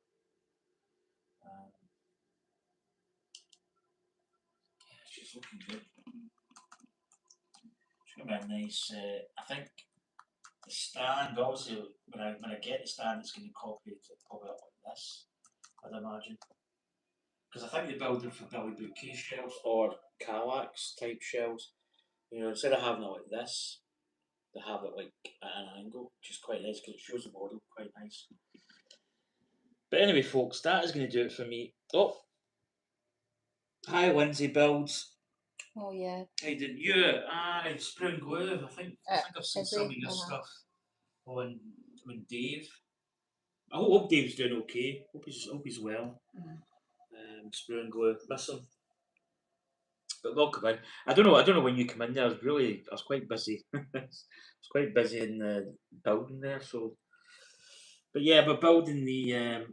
Yeah, she's looking good. It's gonna be a nice. I think the stand. Obviously, when I get the stand, it's gonna copy it probably up like this. I'd imagine. Because I think they build them for Billy bookcase shelves or Kallax type shelves. Instead of having it like this, they have it like at an angle, which is quite nice because it shows the model quite nice. But anyway, folks, that is going to do it for me. Oh, hi, Lindsay Builds. Oh yeah. Hey, did you? Spring Glue. I think I've seen some of your stuff on Dave. I hope Dave's doing okay. Hope he's well. Spring Glue. Miss him. But welcome in. I don't know when you come in there. I was quite busy. I was quite busy in the building there. So, but yeah, we're building the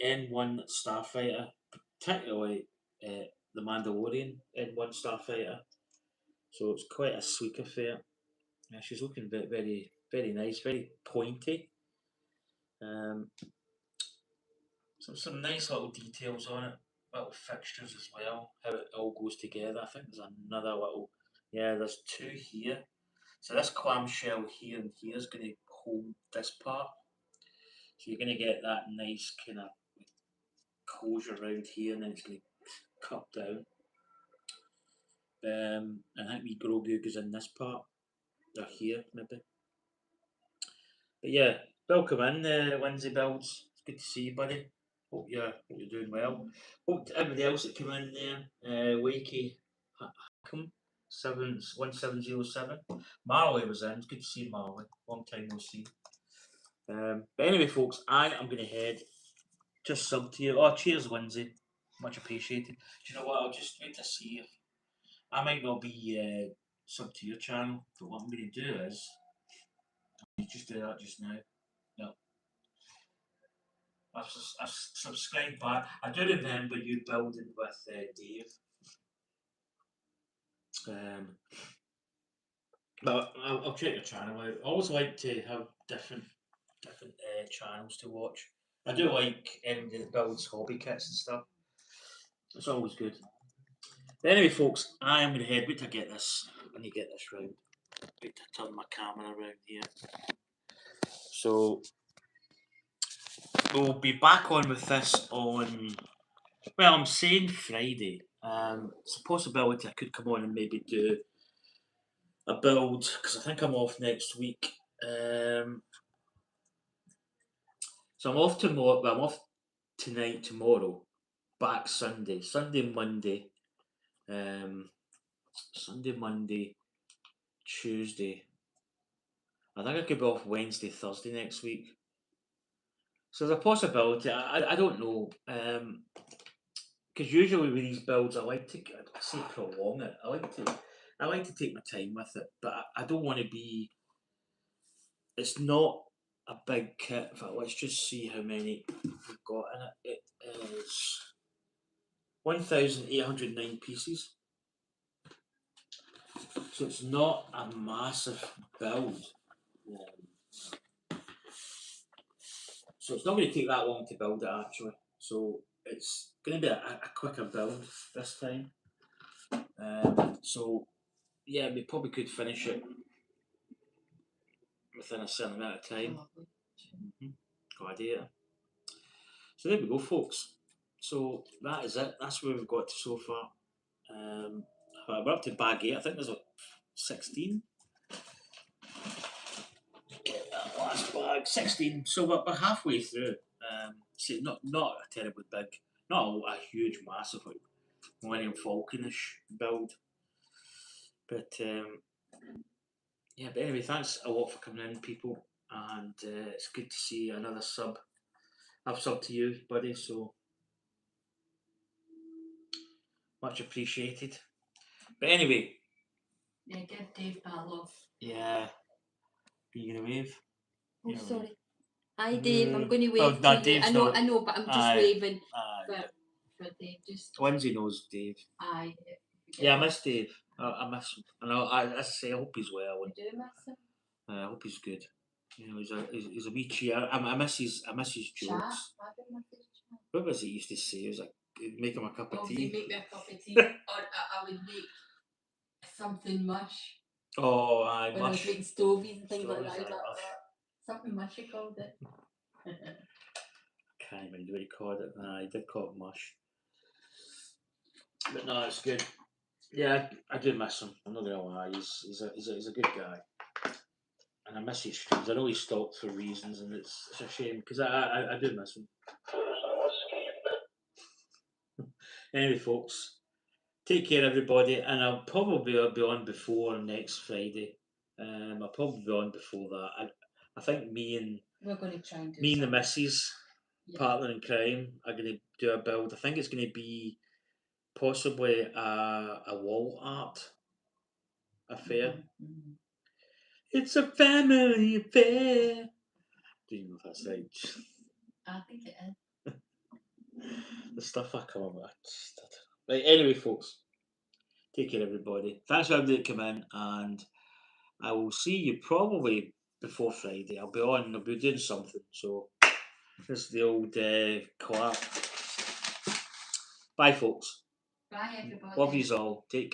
N1 Starfighter, particularly the Mandalorian N1 Starfighter. So it's quite a sleek affair. Yeah, she's looking very, very nice, very pointy. Um, some nice little details on it, little fixtures as well, how it all goes together. I think there's another little, yeah, there's two here. So this clamshell here and here is going to hold this part. So you're going to get that nice kind of closure around here, and then it's going to cup down. And I think the Grogu goes in this part, or here maybe. But yeah, welcome in, Lindsay Builds. It's good to see you, buddy. Hope you're doing well. Hope everybody else that came in there, Wakey Hackham 1707. Marley was in. It's good to see Marley. Long time no see. But anyway, folks, I am going to head. Just sub to you. Oh, cheers, Lindsay. Much appreciated. Do you know what? I'll just wait to see if I might not be sub to your channel. But what I'm going to do is, you just do that just now. No. I've subscribed back. I do remember you building with Dave. But I'll check your channel out. I always like to have different channels to watch. I do like anybody that builds hobby kits and stuff. It's always good. But anyway, folks, I am going to head. Wait till I get this. I need to get this round. Wait to turn my camera around here. So we'll be back on with this on. Well, I'm saying Friday. It's a possibility I could come on and maybe do a build because I think I'm off next week. So I'm off tomorrow. Well, I'm off tonight, tomorrow. Back Sunday, Monday, Sunday, Monday, Tuesday. I think I could be off Wednesday, Thursday next week. So there's a possibility. I don't know. Because usually with these builds, I say prolong it. I like to take my time with it, but I don't want to be. It's not a big kit. In fact, let's just see how many we've got in it. It is 1,809 pieces. So it's not a massive build. So it's not going to take that long to build it actually. So it's going to be a quicker build this time. So yeah, we probably could finish it within a certain amount of time. Gladiator. So there we go, folks. So that is it. That's where we've got to so far. We're up to bag 8. I think there's like 16. Get that last bag, 16. So we're halfway through. See, not a terribly big, not a huge, massive like Millennium Falconish build. But yeah, but anyway, thanks a lot for coming in, people, and it's good to see another sub. I've subbed to you, buddy. So Much appreciated. But anyway, Yeah, give Dave my love. yeah. Are you gonna wave? Oh, You're sorry. Hi, Dave. I'm wave. going to Oh, wave no, to you. Dave's I know, not. I know, but I'm just Aye. waving Yeah. for Dave. Just Lindsay knows Dave. aye. Yeah, I miss Dave. I miss him. And as I say, I hope he's well. You do miss him. And I hope he's good. You know, he's a wee cheer. I miss his Chat. jokes. I do miss his chat. What was he used to say? He was like, make him a cup of Oh, tea. you make me a cup of tea, or I would make something mush. Oh, aye, When I was mush. making stovies and things like Stories that. I are was like, mush. something mushy called it. Can't remember what he called it. Nah, he did call it mush. But no, it's good. Yeah, I do miss him. I'm not gonna lie. He's a good guy, and I miss his streams. I know he stopped for reasons, and it's a shame because I do miss him. Anyway, folks, take care, everybody, and I'll probably be on before next Friday. I'll probably be on before that. I think We're going to try and do me and the something. missus, partner in crime, are going to do a build. I think it's going to be possibly a wall art affair. Mm-hmm. It's a family affair. Do you know if that's right? I think it is. The stuff I come up with. Right, anyway, folks, take care, everybody. Thanks for everybody that come in, and I will see you probably before Friday. I'll be doing something. So, this is the old clap. Bye, folks. Bye, everybody. Love yous all. Take care.